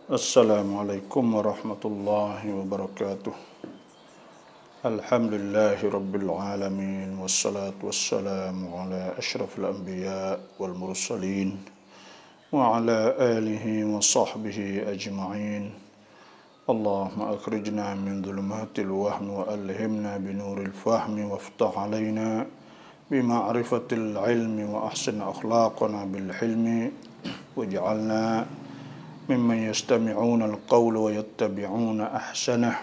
Assalamualaikum warahmatullahi wabarakatuh. Alhamdulillahi rabbil alamin. Wassalatu wassalamu ala ashrafil anbiya wal mursalin wa ala alihi wa sahbihi ajma'in. Allahumma akhrijna min dhulumatil wahmi wa alhimna binuril fahmi waftah alaina bima'rifatil ilmi wa ahsin akhlaqana bil hilmi waj'alna mimman yastami'una al-qawla wa yattabi'una ahsanah.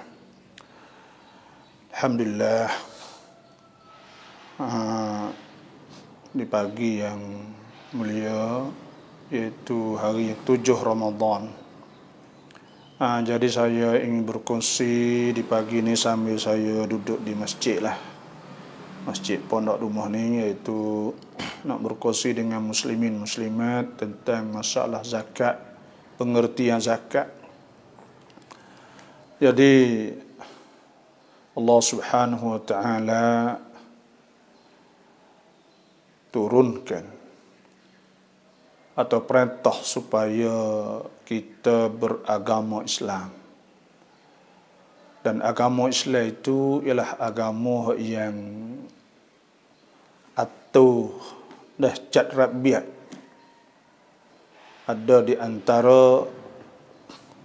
Alhamdulillah, di pagi yang mulia, yaitu hari 7 Ramadan. Jadi saya ingin berkongsi di pagi ini sambil saya duduk di masjid lah. Masjid pondok rumah ni, iaitu nak berkongsi dengan muslimin muslimat tentang masalah zakat, pengertian zakat. Jadi Allah Subhanahu wa taala turunkan atau perintah supaya kita beragama Islam. Dan agama Islam itu ialah agama yang atau dah cat rabiat. Ada di antara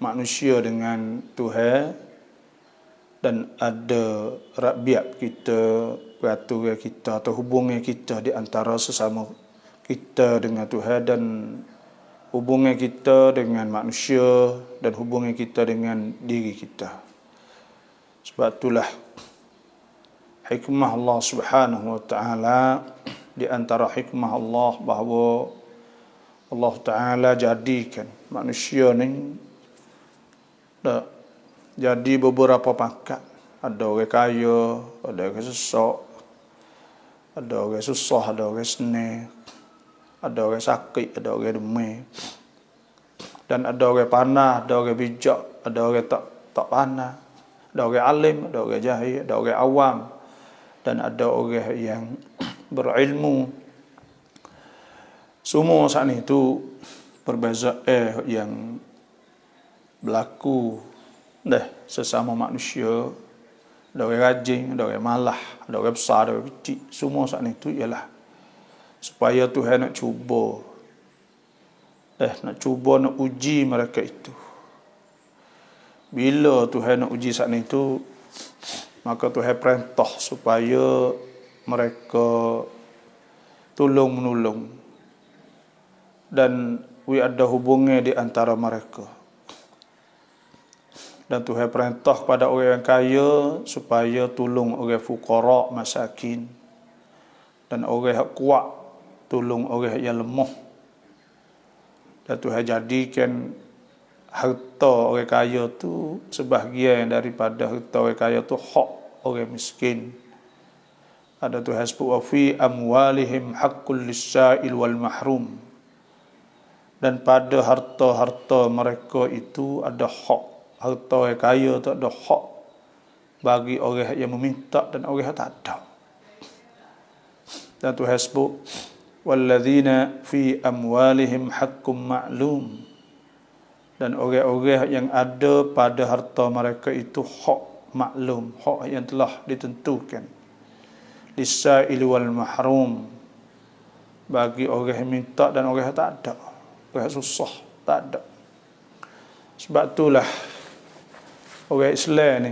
manusia dengan Tuhan, dan ada rabiat kita, peraturan kita atau hubungan kita di antara sesama kita dengan Tuhan, dan hubungan kita dengan manusia, dan hubungan kita dengan diri kita. Sebab itulah hikmah Allah Subhanahu wa taala, di antara hikmah Allah bahawa Allah Ta'ala jadikan manusia ni jadi beberapa pangkat. Ada orang kaya, ada orang sesak, ada orang susah, ada orang senang, ada orang sakit, ada orang demam, dan ada orang panah, ada orang bijak, ada orang tak panah, ada orang alim, ada orang jahil, ada orang awam, dan ada orang yang berilmu. Semua saat itu perbezaan yang berlaku sesama manusia. Ada orang rajin, ada orang malah, ada orang besar, ada orang kecil. Semua saat itu ialah supaya Tuhan nak cuba, nak uji mereka itu. Bila Tuhan nak uji saat itu, maka Tuhan perintah supaya mereka tolong menolong, dan ada hubungan di antara mereka. Dan Tuhan perintah kepada orang yang kaya supaya tolong orang fuqara, masakin, dan orang yang kuat tolong orang yang lemah. Dan Tuhan jadikan harta orang kaya tu sebahagian daripada harta orang kaya tu hak orang miskin. Ada Tuhan sebut wa fi amwalihim haqqul lis-sa'il wal mahrum. Dan pada harta-harta mereka itu ada hak. Harta orang kaya tu ada hak bagi orang yang meminta dan orang yang tak ada. Dan Tuhan sebut walladzina fi amwalihim haqqum ma'lum. Dan orang-orang yang ada pada harta mereka itu hak maklum, hak yang telah ditentukan. Lis-sa'il wal mahrum, bagi orang yang minta dan orang yang tak ada, orang yang susah, tak ada. Sebab itulah orang Islam ni,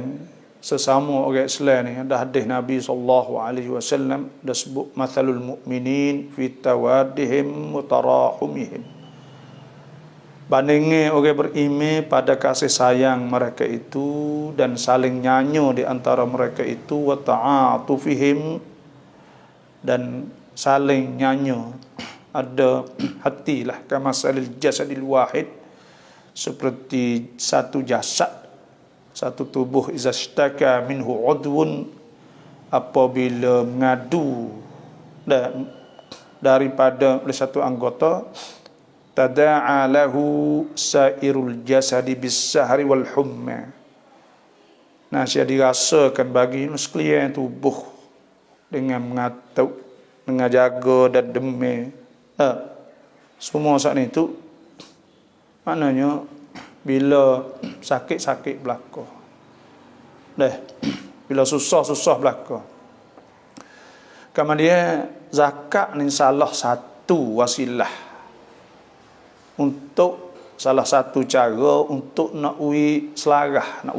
sesama orang Islam ni, ada hadis Nabi SAW dah sebut mathalul mu'minin fi tawaddihim wa tarahumihim. Bandingnya orang beriman pada kasih sayang mereka itu dan saling nyanyo di antara mereka itu, wa ta'atufihim, dan saling nyanyo. Ada hatilah kamasalil jasadil wahid, seperti satu jasad, satu tubuh, izashtaka minhu udwun, apabila mengadu daripada oleh satu anggota, tada'a lahu sairul jasadi bis-sahri wal humma. Nasihat dirasakan bagi sekalian tubuh dengan mengatuk, dengan jaga dan demam. Semua saat itu maknanya bila sakit-sakit berlaku. Bila susah-susah berlaku. Kemudian zakat ni salah satu wasilah untuk salah satu cara untuk nak selarah, nak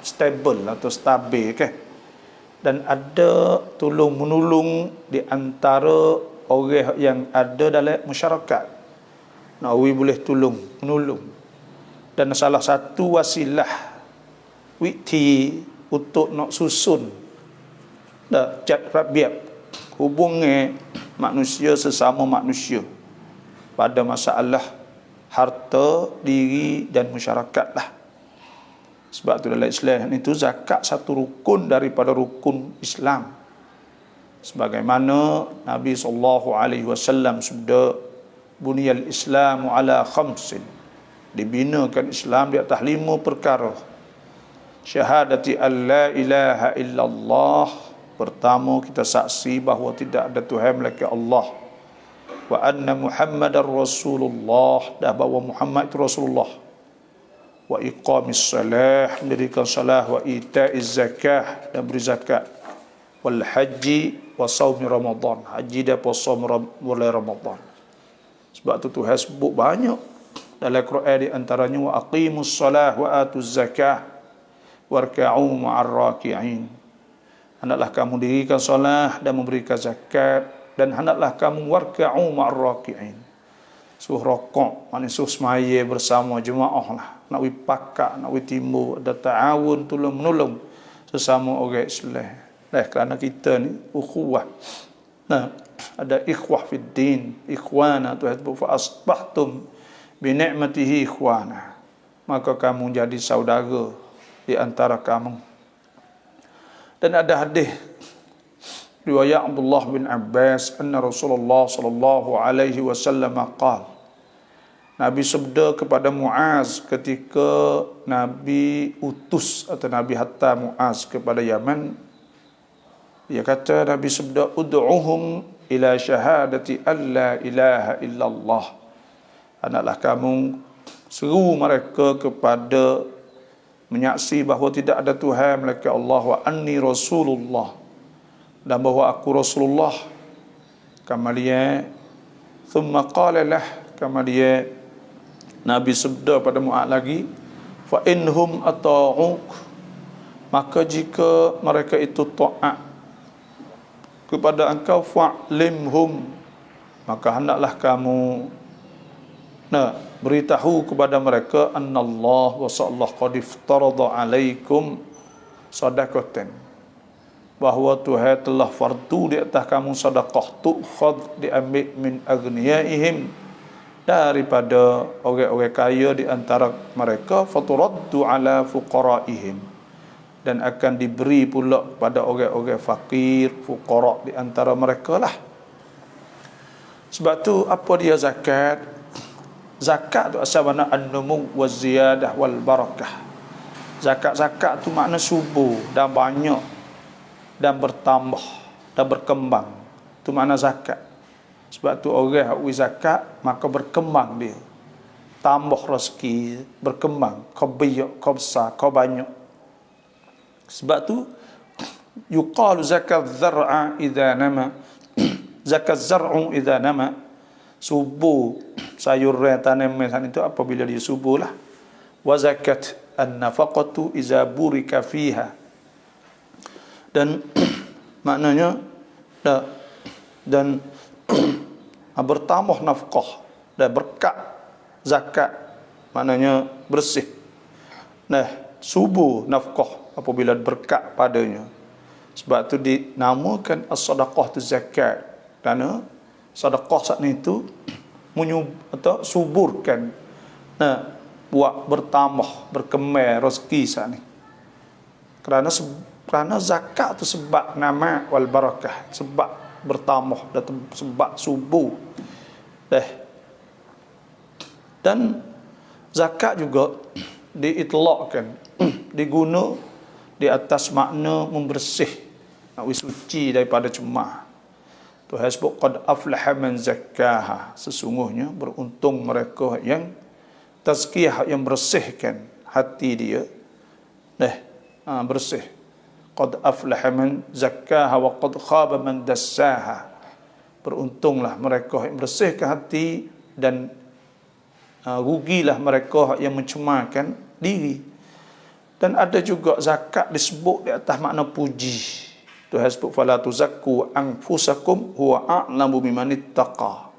stable atau stabil kan. Dan ada tolong menolong di antara orang yang ada dalam masyarakat. Nak boleh tolong menolong. Dan salah satu wasilah witi untuk nak susun cat rabiat hubungan manusia sesama manusia pada masalah harta diri dan masyarakat lah. Sebab tu dalam Islam itu zakat satu rukun daripada rukun Islam. Sebagaimana Nabi SAW sudah buniyal Islamu ala khamsin, dibinakan Islam di atas 5 perkara. Syahadati an la ilaha illallah, pertama kita saksi bahawa tidak ada Tuhan melainkan Allah, wa anna Muhammadar Rasulullah, dah bahawa Muhammad itu Rasulullah, wa iqamis salah, mendirikan salah, wa ita'iz zakah, dan beri zakat, wal haji wa saumi Ramadan, haji dan puasa mulai Ramadan. Sebab tu Tuhan sebut banyak dalam Quran, di antaranya wa aqimus salah wa atuz zakah warka'u ma'ar raki'in. Hendaklah kamu dirikan solat dan memberikan zakat, dan hendaklah kamu warka'u ma'ar raki'in. Suruh rokok, maknanya suruh semaya bersama jemaah lah. Nak pakak, nak timbul, ada ta'awun, tolong menolong sesama orang Islam. Kerana kita ni ukhuwah. Ada ikhwah fid din, ikhwana, Tuhan sebut fa asbahtum bi ni'matihi ikhwana. Maka kamu jadi saudara di antara kamu. Dan ada hadis riwayat Abdullah bin Abbas, anna Rasulullah sallallahu alaihi wasallam qala, Nabi sabda kepada Muaz ketika Nabi utus atau Nabi hantar Muaz kepada Yaman, dia kata, Nabi sabda, ud'uhum ila syahadati alla ilaha illallah. Hendaklah kamu seru mereka kepada menyaksi bahawa tidak ada Tuhan melainkan Allah, wa anni Rasulullah, dan bahawa aku Rasulullah. Kemudian thumma qala lah, kemudian Nabi sabda pada Mu'ad lagi, fa inhum ata'uk, maka jika mereka itu taat kepada engkau, fa'limhum, maka hendaklah kamu beritahu kepada mereka, annallah wa sa'allah qad iftarada alaikum sadaqatan, bahawa Tuhan telah fardu di atas kamu sedekah, tu'khad, diambil min aghniyaihim, daripada orang-orang kaya di antara mereka, faturaddu ala fuqaraihim, dan akan diberi pula pada orang-orang fakir, fuqara di antara mereka lah. Sebab tu apa dia zakat? Zakat tu asal makna an-numu wa ziyadah wal barakah. Zakat tu makna subur dan banyak dan bertambah dan berkembang. Tu makna zakat. Sebab tu orang hak zakat maka berkembang dia. Tambah rezeki, berkembang, kau banyak, kau besar, kau banyak. Sebab tu yuqalu zakat zar'a idza nama. Zakat zar'u idza nama. Subur sayuran tanaman itu apabila dia subur lah. Wa zakat an-nafaqatu iza burika fiha. Dan maknanya dan bertambah nafkah dan berkat zakat, maknanya bersih. Subur nafkah apabila berkat padanya. Sebab tu dinamakan as-sadaqah tu zakat, kerana sedekah saat itu atau suburkan, buat bertambah, berkembang rezeki saat ni. Kerana zakat tu sebab nama wal barakah, sebab bertambah dan sebab subur. Dan zakat juga diitlaqkan, diguna di atas makna membersih, nak suci daripada cemah. Tuhan sebut qad aflaha man zakkaha, sesungguhnya beruntung mereka yang tazkiyah yang bersihkan hati dia. Bersih. Qad aflaha man zakkaha wa qad khaba man dassaha. Beruntunglah mereka yang bersihkan hati dan rugilah mereka yang mencemarkan diri. Dan ada juga zakat disebut di atas makna puji. Tuhan sebut fala tuzakku anfusakum huwa a'lamu bimanittaqa.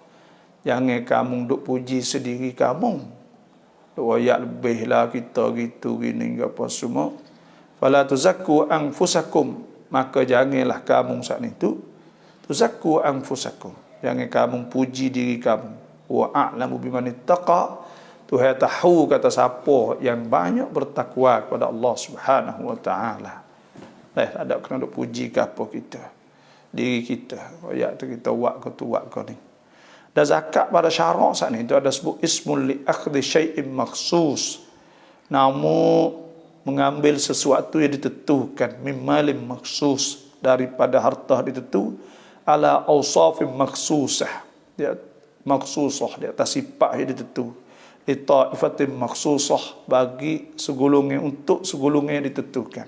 Jangan kamu duk puji sendiri kamu. Wayak lebihlah kita gitu gini apa semua. Fala tuzakku anfusakum, maka janganlah kamu saat itu tuzakku anfusakum. Jangan kamu puji diri kamu. Wa a'lamu bimanittaqa. Tuhan tahu kata siapa yang banyak bertakwa kepada Allah Subhanahu wa taala. Ada kena duk puji ke apa kita. Diri kita. Wayak tu kita buat ke ni. Dan zakat pada syarak saat ni itu ada sebut ismul li akhdhi syai'in maksus. Namu mengambil sesuatu yang ditentukan mimmalim maksus daripada harta ditentu ala awsafim maksusah. Dia maksusah di atas sifat yang ditentu. Li ta'ifatin maksusah bagi segolongan untuk segolongan yang ditentukan.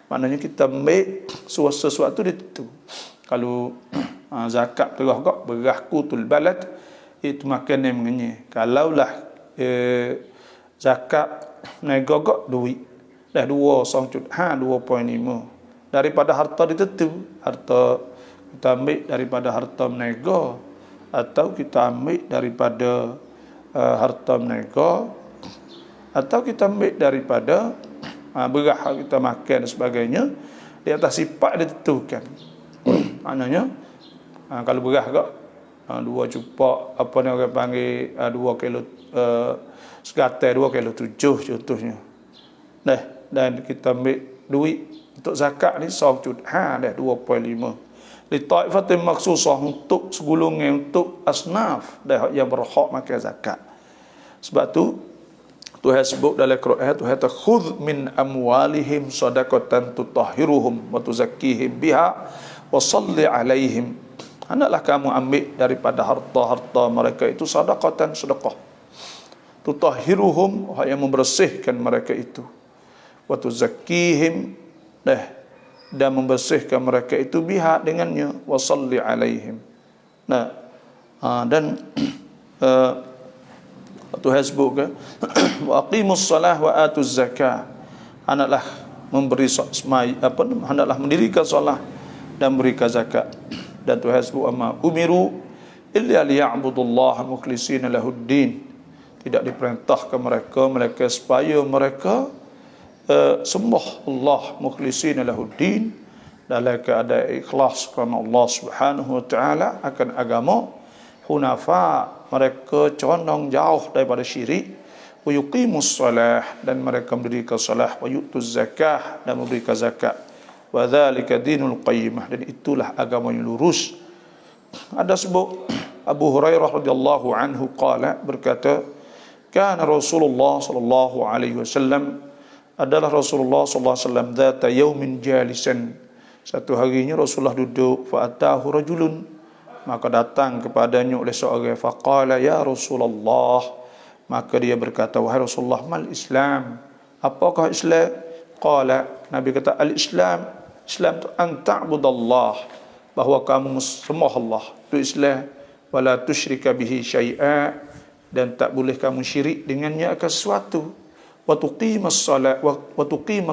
Maknanya kita ambil sesuatu ditentu. Kalau zakat berah kutul balad itu makan yang mengenye. Kalaulah zakat naik gogok duit dah 2.5 daripada harta ditentu. Harta kita ambil daripada harta menega atau kita ambil daripada harta menega atau kita ambil daripada berah kita makan dan sebagainya di atas sifat ditentukan. Maknanya kalau berah kak 2 cupak apa ni orang panggil 2 kilo segatai 2 kilo 7 contohnya. Dan kita ambil duit untuk zakat ni 2.5 li ta'ifatin maksusah untuk segolongan untuk asnaf dah yang berhak makan zakat. Sebab tu Tuhan sebut dalam Quran, Tuhan kata khudh min amwalihim sadaqatan tutahhiruhum wa tuzakkihim biha wa salli alaihim. Hendaklah kamu ambil daripada harta-harta mereka itu sadaqatan sedekah. Tutahhiruhum, yang membersihkan mereka itu. Wa tuzakkihim, dan membersihkan mereka itu biha dengannya, wa salli alaihim. Dan Tuhan sebut ke wa aqimus salah wa atuz zakah. Hendaklah memberi hendaklah mendirikan solat dan berikan zakat. Dan Tuhan sebut amma umiru illa liya'budullaha mukhlishina lahuddin. Tidak diperintahkan mereka supaya mereka sembah Allah mukhlishina lahuddin dalam keadaan ikhlas kerana Allah Subhanahu wa taala akan agama. Hunafa, mereka condong jauh daripada syirik. Wa yuqimus salah, dan mereka mendirikan salah. Wa yu'tuz zakah, dan memberikan zakat. Wa dzalika dinul qayyimah, dan itulah agama yang lurus. Ada sebut Abu Hurairah radhiyallahu anhu berkata, kana Rasulullah sallallahu alaihi wasallam, adalah Rasulullah sallallahu alaihi wasallam dzata yaumin jalisan. Satu harinya Rasulullah duduk, fa atahu rajulun, maka datang kepadanya oleh seorang, faqala ya Rasulullah, maka dia berkata, wahai Rasulullah, mal Islam, apakah Islam? Qala, Nabi kata, al-Islam, Islam itu an ta'budallah, bahawa kamu sembah Allah, itu Islam. Wala tusyrika bihi syai'a, dan tak boleh kamu syirik dengannya akan sesuatu. Wa tuqimas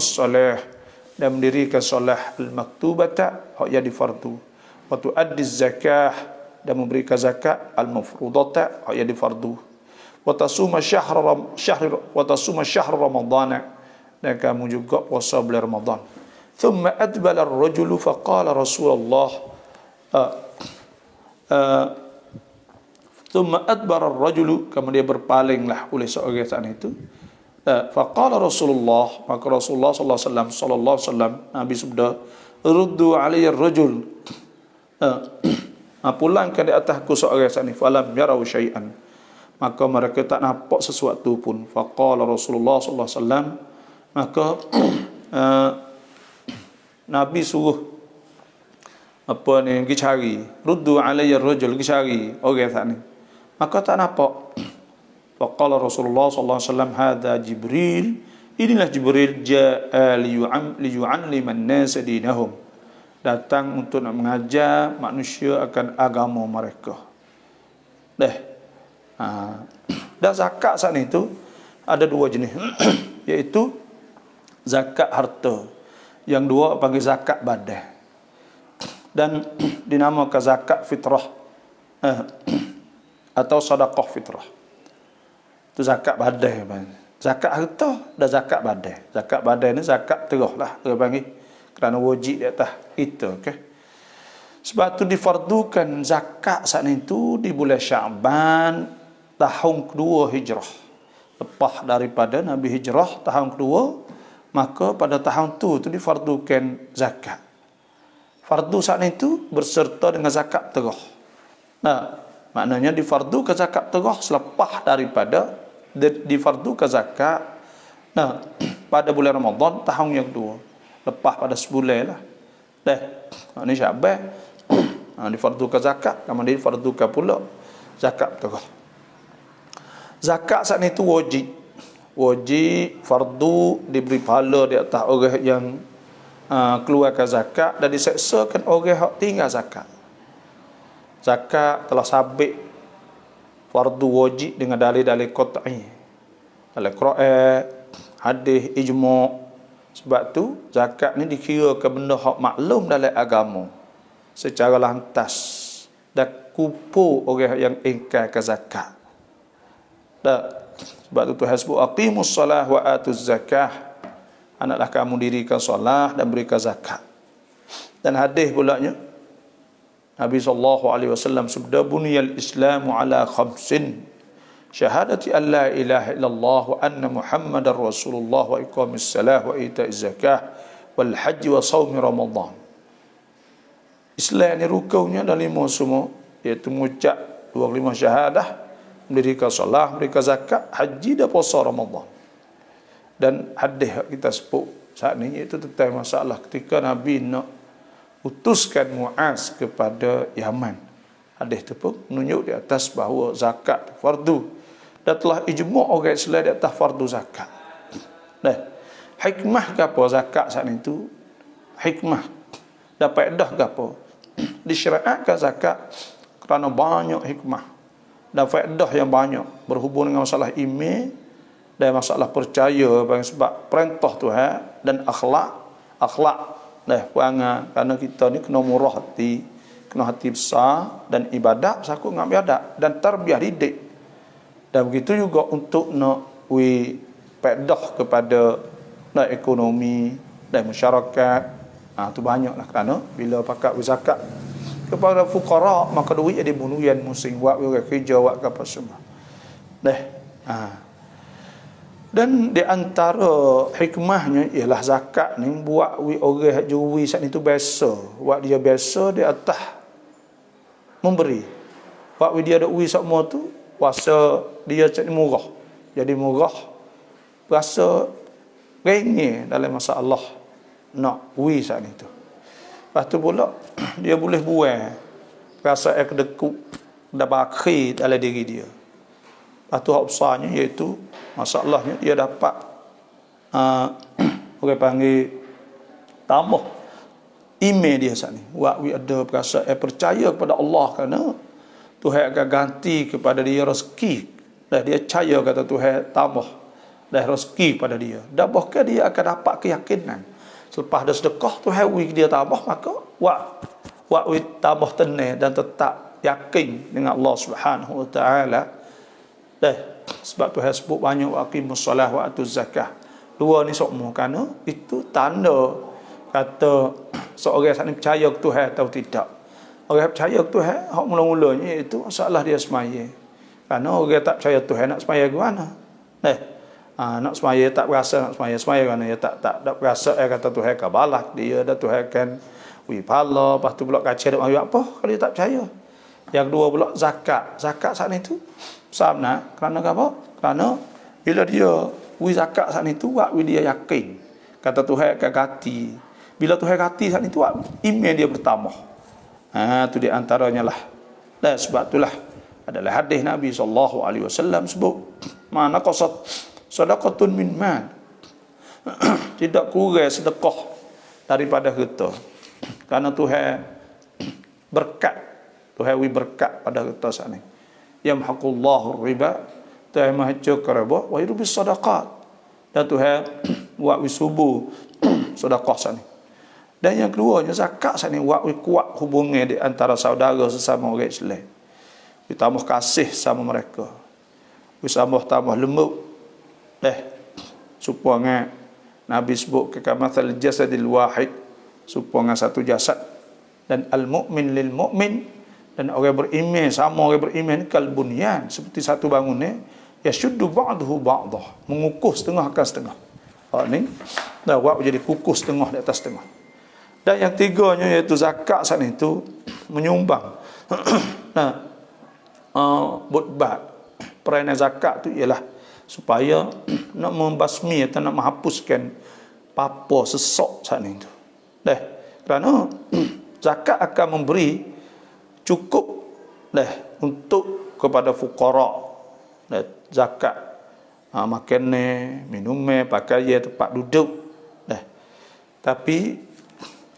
salah, dan mendirikan solat al-maktubata, hak jadi fardu. Wa tu'addiz zakah, dan memberikan zakat al-mafrudata, hak jadi fardu. Wa tasuma syahr ramadhan, dan kamu juga puasa bulan Ramadan. Thumma adbala ar-rajulu faqala Rasulullah thumma adbara ar-rajulu, kemudian berpalinglah oleh seorang saat itu. Faqala Rasulullah, maka Rasulullah sallallahu alaihi wasallam Nabi sabda, ruddu alayya ar-rajul, pulangkan di atasku seorang saat ini. Falam yarau syai'an, maka mereka tak nampak sesuatu pun. Faqala Rasulullah sallallahu alaihi wasallam, maka Nabi suruh pergi cari, ruddu alayya ar-rajul, pergi cari orang saat ni. Maka tak nampak. Faqala Rasulullah sallallahu alaihi wasallam, hadza Jibril, inilah Jibril ja'a liyu'allima an-nas dinahum, datang untuk nak mengajar manusia akan agama mereka. Dan zakat saat itu ada dua jenis iaitu zakat harta, yang dua panggil zakat badan, dan dinamakan zakat fitrah atau sedekah fitrah. Itu zakat badan. Zakat harta dan zakat badan. Zakat badan ni zakat terah lah dia panggil, kerana wajib di atas kita, okey. Sebab tu difardukan zakat saat itu di bulan Syaban tahun kedua hijrah. Lepas daripada Nabi hijrah tahun kedua, maka pada tahun tu difardukan zakat. Fardu saat itu berserta dengan zakat terah. Maknanya difardukan zakat terah selepas daripada difardukan zakat pada bulan Ramadan tahun yang kedua, lepas pada sebulan lah. Ini Syaban difardukan zakat, kemudian difardukan pula zakat terah. Zakat saat itu wajib fardu, diberi pahala di atas orang yang keluarkan zakat, dan diseksakan orang yang tinggal zakat. Zakat telah sabit fardu wajib dengan dalil-dalil qat'i, dalam Quran, hadis, ijma'. Sebab tu zakat ni dikira ke benda hak maklum dalam agama secara lantas, dan kupu orang yang ingkar ke zakat. Sebab tu Tuhan sebut aqimus solah wa atuz zakah, hendaklah kamu dirikan solah dan berikan zakat. Dan hadis pula nya Nabi SAW sabda, buniyal islamu ala khamsin, syahadati an la ilaha illallah wa anna muhammadar rasulullah wa iqamis salah wa ita'iz zakah wal haji wa sawmi ramadan. Islam ni rukunnya ada 5 semua, iaitu mengucap 25 syahadah, mendirikan solat, mendirikan zakat, haji dan puasa Ramadan. Dan hadis kita sebut saat ni iaitu tentang masalah ketika Nabi nak utuskan Muaz kepada Yaman. Hadis tu pun menunjuk di atas bahawa zakat fardu, dan telah ijma' orang Islam di atas fardu zakat. Hikmah ke apa zakat saat itu? Hikmah dapat dah ke apa? Disyariatkan zakat kerana banyak hikmah dan faedah yang banyak berhubung dengan masalah iman dan masalah percaya, sebab perintah Tuhan dan akhlak perangai. Kerana kita ni kena murah hati, kena hati besar, dan ibadat sakut dengan ibadat, dan tarbiyah didik. Dan begitu juga untuk nak faedah kepada ekonomi dan masyarakat. Tu banyaklah, kerana bila pakat zakat kepada fuqara, maka duit ada bunuyan musim buat orang kerja, buat apa semua. Dan di antara hikmahnya ialah zakat ni buat orang juri saat itu biasa, buat dia biasa di atas memberi. Buat dia ada uwi semua tu, puasa dia jadi murah. Jadi murah, rasa ringan dalam masalah nak uwi saat itu. Lepas tu pula dia boleh buang rasa kedekut dan bakhil dalam diri dia. Lepas tu hak besarnya iaitu masalahnya dia dapat orang panggil tambah iman dia saat ni. Buat ada perasaan percaya kepada Allah, kerana Tuhan akan ganti kepada dia rezeki. Dan dia percaya kata Tuhan tambah dah rezeki pada dia. Dan bahkan dia akan dapat keyakinan. Selepas ada sedekah Tuhan dia tambah, maka buat tambah tenang dan tetap yakin dengan Allah Subhanahu wa taala. Sebab Tuhan sebut banyak aqimus solah wa atuz zakah. Dua ni semua kerana itu tanda kata seorang saat ni percaya ke Tuhan atau tidak. Orang percaya ke Tuhan, hak mula-mulanya iaitu masalah dia semaya. Kerana orang tak percaya Tuhan nak semaya ke mana? Nak semaya tak berasa, nak semaya kerana dia tak berasa kata Tuhan akan balas dia, dan Tuhan akan pahala. Lepas tu pula kacau dia buat apa kalau dia tak percaya. Yang kedua pula zakat saat itu sama, kerana apa? Kerana bila dia zakat saat itu, buat dia yakin kata Tuhan akan ganti. Bila Tuhan ganti saat itu, iman dia bertambah. Tu di antaranya lah. Dan sebab itulah adalah hadis Nabi SAW sebut, mana qasat sadaqatun min mal, tidak kurang sedekah daripada harta. Karena Tuhan berkat, Tuhan wi berkat pada harta sana. Yamhaqullahu riba, Tuhan mahajur riba wa yurbis sadaqat. Dan Tuhan buat wi subuh sedekah sana. Dan yang keduanya zakat sana buat wi kuat hubungan di antara saudara sesama orang Islam. Ditambah kasih sama mereka. Tambah lembut. Supaya Nabi sebut kekamathal jasadil wahid, supaya satu jasad. Dan al-mu'min lil mu'min, dan orang beriman sama orang beriman kal bunyan, seperti satu bangunan, yashuddu ba'dahu ba'dah, mengukuh setengah akan setengah. Ni dah buat jadi kukuh setengah di atas setengah. Dan yang tiganya iaitu zakat sana itu menyumbang. Butbat peranan zakat tu ialah supaya nak membasmi atau nak menghapuskan apa sesok sana itu. Kerana zakat akan memberi cukup untuk kepada fuqara. Zakat makanan, minum, pakaian, tempat duduk. Tapi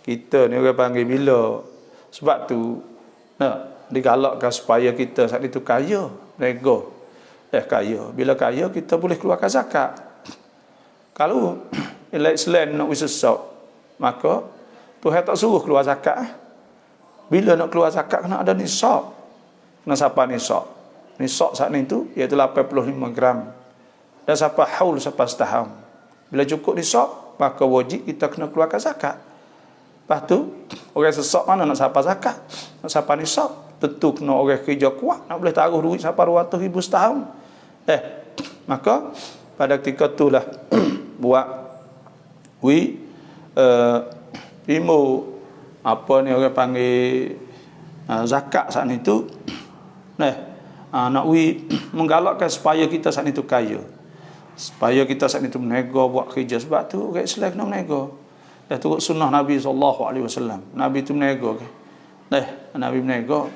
kita ni orang panggil bila, sebab tu digalakkan supaya kita saat itu kaya, nego. Kaya. Bila kaya kita boleh keluarkan zakat. Kalau Islam nak wisesok, maka Tuhan tak suruh keluar zakat. Bila nak keluar zakat kena ada nisab. Kena siapa nisab? Nisab saat itu iaitu 85 gram. Dan siapa haul siapa setahun. Bila cukup nisab, maka wajib kita kena keluarkan zakat. Lepas tu orang sesak mana nak siapa zakat? Nak siapa nisab? Tentu kena orang kerja kuat, nak boleh taruh duit siapa 200,000 setahun. Maka pada ketika itulah buat ilmu apa ni orang panggil zakat saat itu. Nak menggalakkan supaya kita saat itu kaya, supaya kita saat itu menego buat kerja. Sebab tu orang Islam kena menego. Turut sunnah Nabi SAW. Nabi itu menego. Nabi menego.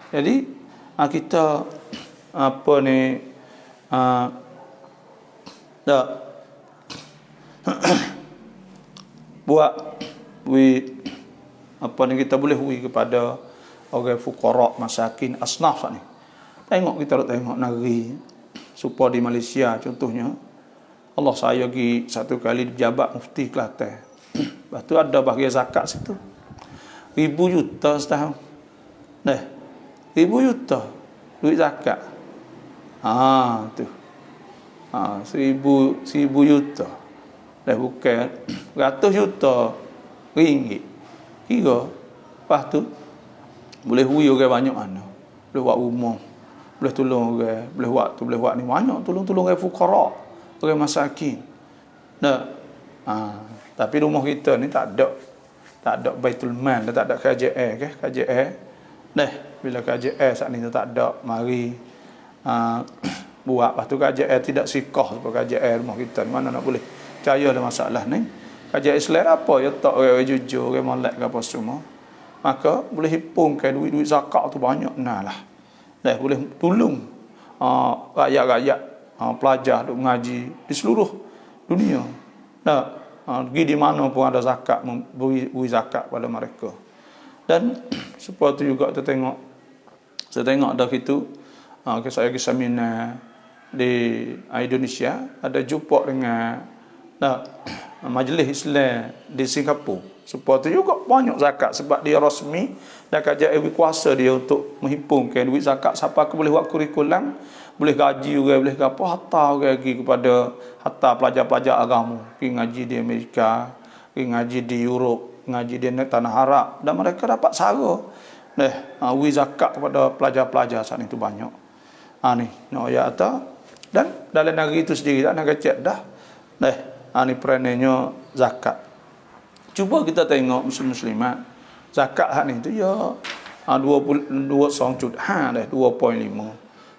Jadi kita apa ni buat apa ni kita boleh kepada orang fuqara, masakin, asnaf ni. Kita tengok negeri supaya di Malaysia contohnya, Allah saya pergi satu kali pejabat mufti Kelantan. Lepas tu ada bahagian zakat situ. 1,000 juta setahun. 1,000 juta duit zakat. Tu. 1,000 juta. Bukan 100 juta ringgit. Kira. Lepas tu boleh orang banyak mana. Boleh buat rumah. Boleh tolong orang, boleh buat ni banyak, tolong orang fuqara, orang masakin. Tapi rumah kita ni tak ada Baitul Mal, tak ada KJA ke? KJA. Bila KJA saat ni tak ada, mari buat. Lepas tu KJA tidak sikah sebab KJA rumah kita ni, mana nak boleh percaya ada masalah ni. KJA Islam apa ya, tak orang jujur, orang molek ke apa semua. Maka boleh hipungkan duit zakat tu banyak lah. Boleh tolong rakyat-rakyat, pelajar duk mengaji di seluruh dunia. Pergi di mana pun ada zakat, beri zakat pada mereka. Dan supaya tu juga saya tengok dah itu, saya pergi seminar di Indonesia, ada jumpa dengan Majlis Islam di Singapura. Supaya tu juga banyak zakat sebab dia rasmi dan KJA kuasa dia untuk menghipungkan duit zakat. Siapa boleh buat kurikulum, boleh gaji orang, boleh apa, hatta orang pergi kepada hatta pelajar-pelajar agama, pergi ngaji di Amerika, pergi ngaji di Europe, ngaji di tanah Arab, dan mereka dapat sara duit zakat kepada pelajar-pelajar saat itu banyak. Ni no ya ata, dan dalam negeri itu sendiri tak nak cek dah. Ni perannya zakat. Cuba kita tengok muslimat zakat hak ni tu ya 2.5.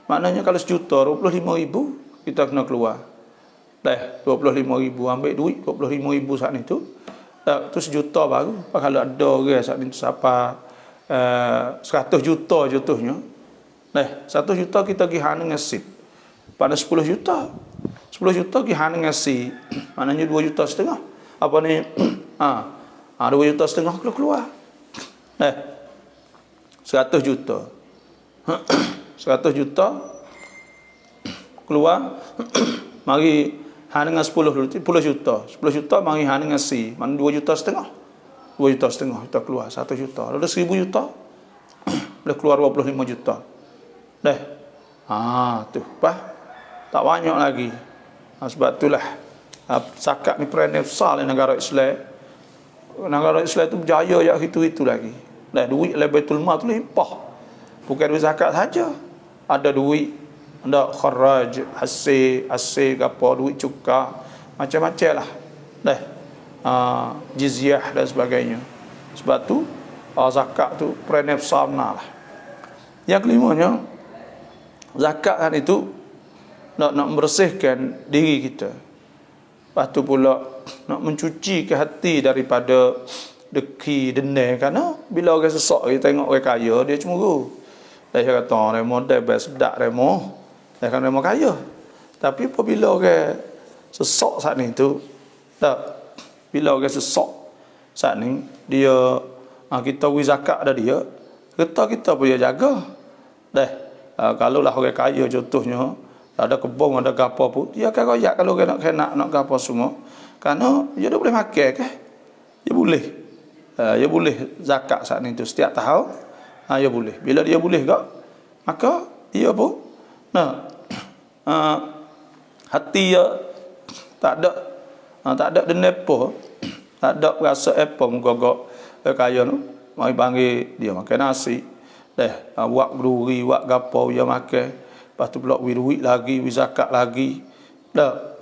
Maknanya kalau sejuta 25,000 kita kena keluar. 25,000 ambil duit 25,000 saat ni tu. Tu sejuta baru. Kalau ada orang saat ni tu siapa 100 juta contohnya. 1 juta kita pergi hang ngasih. Pada 10 juta. 10 juta pergi hang ngasih. Maknanya 2 juta setengah. Apa ni? 2 juta setengah keluar. 100 juta. 100 juta keluar. Mari hang dengan 10 juta. 10 juta mari hang ngasih. Mana 2 juta setengah. 2 juta setengah kita keluar 1 juta. Lalu 1000 juta. Boleh keluar 25 juta. Tu. Tak banyak lagi. Sebab itulah zakat ni peranan besar di negara Islam. Negara Islam tu berjaya jak itu lagi. Duit oleh Baitul Mal tu limpah. Bukan duit zakat saja. Ada duit, ada kharaj, hasil apa, duit cukai, macam-macam lah. Jizyah dan sebagainya. Sebab tu zakat tu peranan besar benar lah. Yang kelimanya, zakat kan itu nak membersihkan diri kita. Lepas tu pula nak mencuci ke hati daripada deki, dendam. Kerana bila orang sesak kita tengok orang kaya, dia cemburu. Dia kata remo dah sedap remo. Dia kan remo kaya. Tapi apabila orang sesak saat ni tu, bila orang sesak saat ni, dia kita beri zakat dah dia, kita pun dia jaga. Kalau lah orang kaya contohnya, ada kebun, ada gapo pun, dia akan royak kalau orang nak gapo semua. Kerana dia dah boleh makan ke? Dia boleh. Dia boleh zakat saat ni tu setiap tahun. Dia boleh. Bila dia boleh tak, maka dia pun hati dia tak ada dendam apa, tak ada rasa apa menggogok kaya tu. Mari panggil dia makan nasi. Buat berduri, buat gapo dia makan. Lepas tu pula duit lagi, zakat lagi.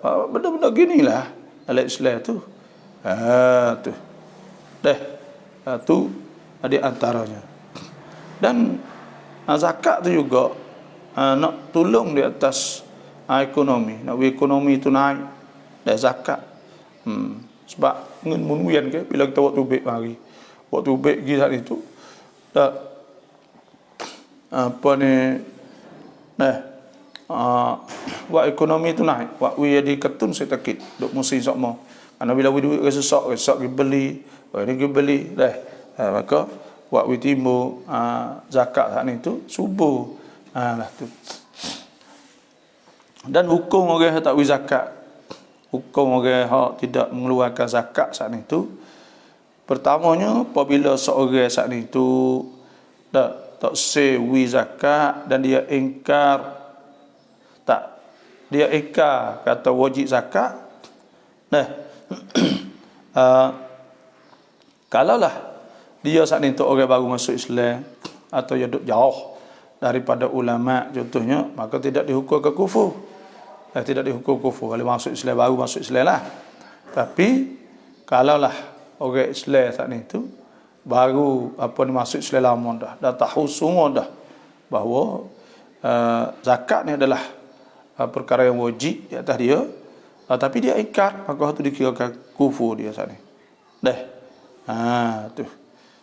Benda-benda ginilah dalam Islam tu. Tu. Tu ada antaranya. Dan zakat tu juga nak tolong di atas ekonomi. Nak ekonomi tu naik dari zakat. Sebab ngun ke bila kita buat tubik mari. Buat tubik pergi saat itu. Apa ni? Buat ekonomi tu naik. Buat jadi ketun saya takut. Duk musim sokmo. Karena bila duit ke sesak pergi beli. Ini pergi beli. Maka buat timur zakat saat itu subuh. Lah tu. Dan hukum orang yang tak beri zakat, hukum orang yang tidak mengeluarkan zakat saat itu, pertamanya apabila seorang saat itu tak sewi zakat dan dia ingkar kata wajib zakat. Kalaulah dia saat itu orang baru masuk Islam atau dia duduk jauh daripada ulama contohnya, maka tidak dihukum ke kufur. Tidak dihukum kufur kalau masuk Islam, baru masuk Islam lah. Tapi kalaulah orang Islam saat itu baru masuk Islam lama dah tahu semua dah bahawa zakat ni adalah perkara yang wajib di atas dia, tapi dia ingkar, maka itu dikirakan kufur dia saat ni. Tu.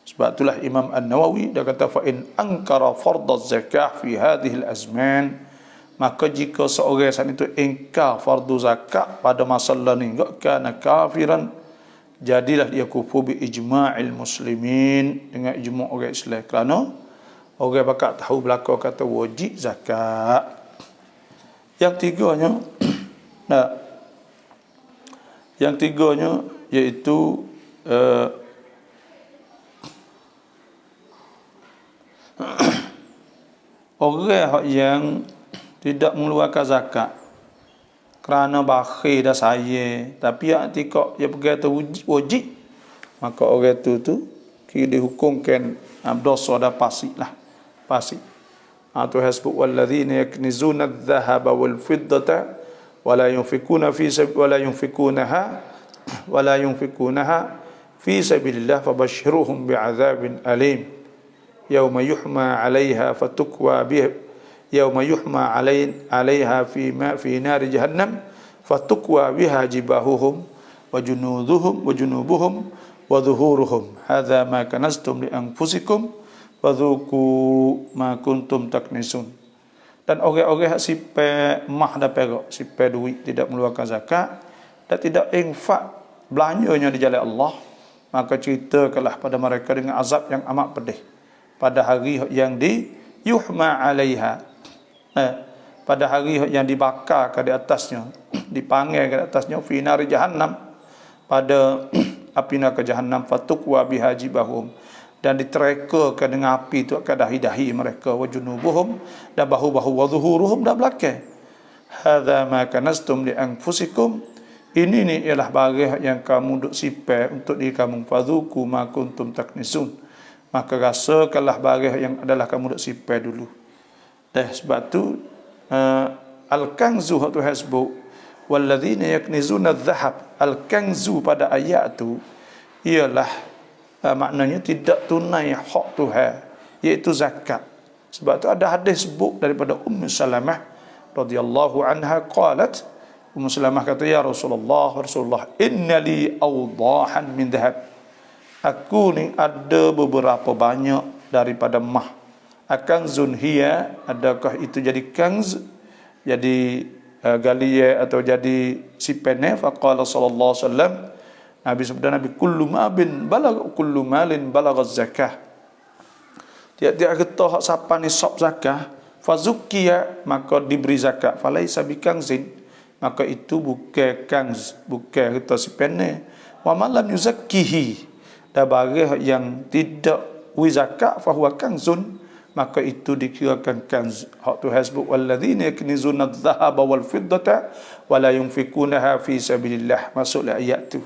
Sebab itulah Imam An-Nawawi dia kata fa in ankara fardaz zakah fi hadhihi al-azman, maka jika seorang saat itu ingkar fardu zakat pada masa ni, enggak kana kafiran, jadilah dia kufur bi ijma'il muslimin, dengan ijma' orang Islam. Kerana orang bakal tahu belaka kata wajib zakat. Yang tiganya iaitu orang yang tidak mengeluarkan zakat kerana bakhil dah saya, tapi yang tikak dia pergi tu wajib, maka orang tu kira dihukumkan dosa dah pasti. Tu hasbu walladzina yaknizuna adh-dhahaba wal fiddata wala yunfikuna fi sabilillah fabashshirhum bi'adzabin alim yawma yuhma 'alayha fatukwa bihi yawma yuhma 'alayha fi nari jahannam fatukwa biha jibahuhum wa junubuhum wa dhuhuruhum hadza ma kanaztum li anfusikum fadzuku ma kuntum taknisun. Dan orang-orang hak sipai mah dan perak, sipai duit tidak mengeluarkan zakat dan tidak infak belanjanya di jalan Allah, maka ceritakanlah pada mereka dengan azab yang amat pedih pada hari yang yuhma alaiha, pada hari yang dibakar ke di atasnya, dipanggil ke atasnya fi nari jahannam, pada api neraka jahannam, fatukwa bihajibahum, dan diterekakan dengan api itu ke dahi-dahi mereka, wa junubuhum, dan bahu-bahu, wa zuhuruhum, dan belakang. Hadza ma kanastum li anfusikum, ini ni ialah barang yang kamu duk sipai untuk diri kamu, fadzuku ma kuntum taknisun, maka rasakanlah barang yang adalah kamu duk sipai dulu. Sebab tu al-kanzu tu hasbu walladzina yaknizuna adh-dhahab. Al-kanzu pada ayat tu ialah maknanya tidak tunai hak Tuhan, iaitu zakat. Sebab tu ada hadis sebut daripada Ummu Salamah radhiyallahu anha qalat, Ummu Salamah kata, ya Rasulullah, inna li awdahan min dhahab, aku ni ada beberapa banyak daripada mah. Akanzun hiya, adakah itu jadi kanz, jadi galia atau jadi sipene? Faqala sallallahu alaihi wasallam, Nabi sabda Nabi, kullu malin balagha zakah, tiap-tiap getah hak sapa nisab zakah, fazukkiya, maka diberi zakat, falaisa bikanzin, maka itu bukan kanz, bukan getah sipene. Wa man lam yuzakkihi, dan barang yang tidak wi zakat, fahuwa kanzun, maka itu dikirakan kanz. Hak tu hasbu walladzina yaknizuna adh-dhahaba wal fiddata wa la yunfikunaha fi sabilillah, masuklah ayat tu.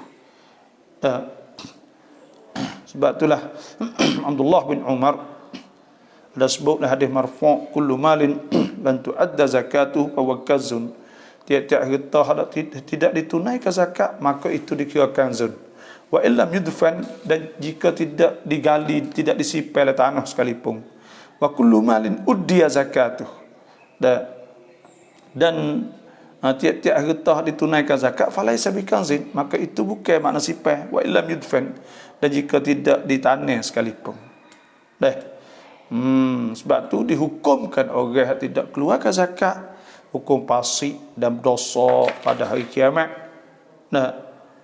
Sebab itulah Abdullah bin Umar ada sebutlah hadis marfu', kullu malin lan tu'adda zakatuhu fa huwa kanzun, tiap-tiap harta tidak ditunaikan zakat, maka itu dikira kanzun. Wa illam yudfan, dan jika tidak digali, tidak disipai oleh tanah sekalipun. Wa kullu malin uddiya zakatuh, dan tiap-tiap harta ditunaikan zakat, falaisa bikanzin, maka itu bukan makna sipai. Wa illam yudfan, dan jika tidak ditanam sekalipun. Sebab tu dihukumkan orang yang tidak keluarkan zakat hukum fasik dan dosa pada hari kiamat.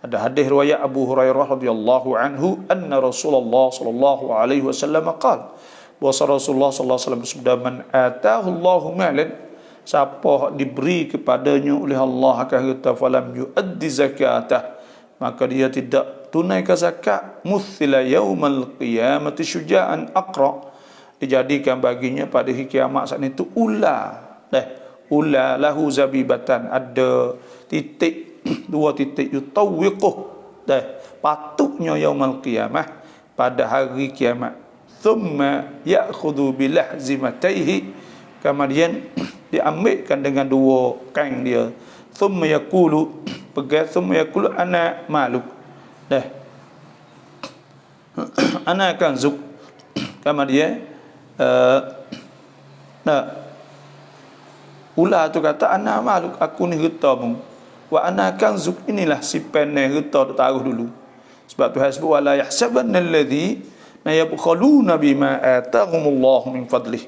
Ada hadis riwayat Abu Hurairah radhiyallahu anhu, anna Rasulullah sallallahu alaihi wasallam qala, bahwa Rasulullah sallallahu alaihi wasallam bersabda, man atahu Allahu malan, siapa diberi kepadanya oleh Allah akan harta, falam yuaddi zakatah, maka dia tidak tunaikan zakat, muthila yaumal qiyamati syuja'an aqra, dijadikan baginya pada hari kiamat saat itu ular. Ular lahu zabibatan, ada titik, dua titik, yutawwiquh, patutnya yaumal qiyamah, pada hari kiamat. Thumma ya'khudhu bilahzimataihi, kemudian diambilkan dengan dua kain dia. Thumma yaqulu, pegang, thumma yaqulu ana maluk, ana kanzuk, kemudian ular tu kata, ana maluk, aku ni hartamu, wa ana kanzuk, inilah si penai harta, taruh dulu. Sebab tu hasbu wala yahsabanna alladhi yabkhaluna bima atahumullahu min fadlih,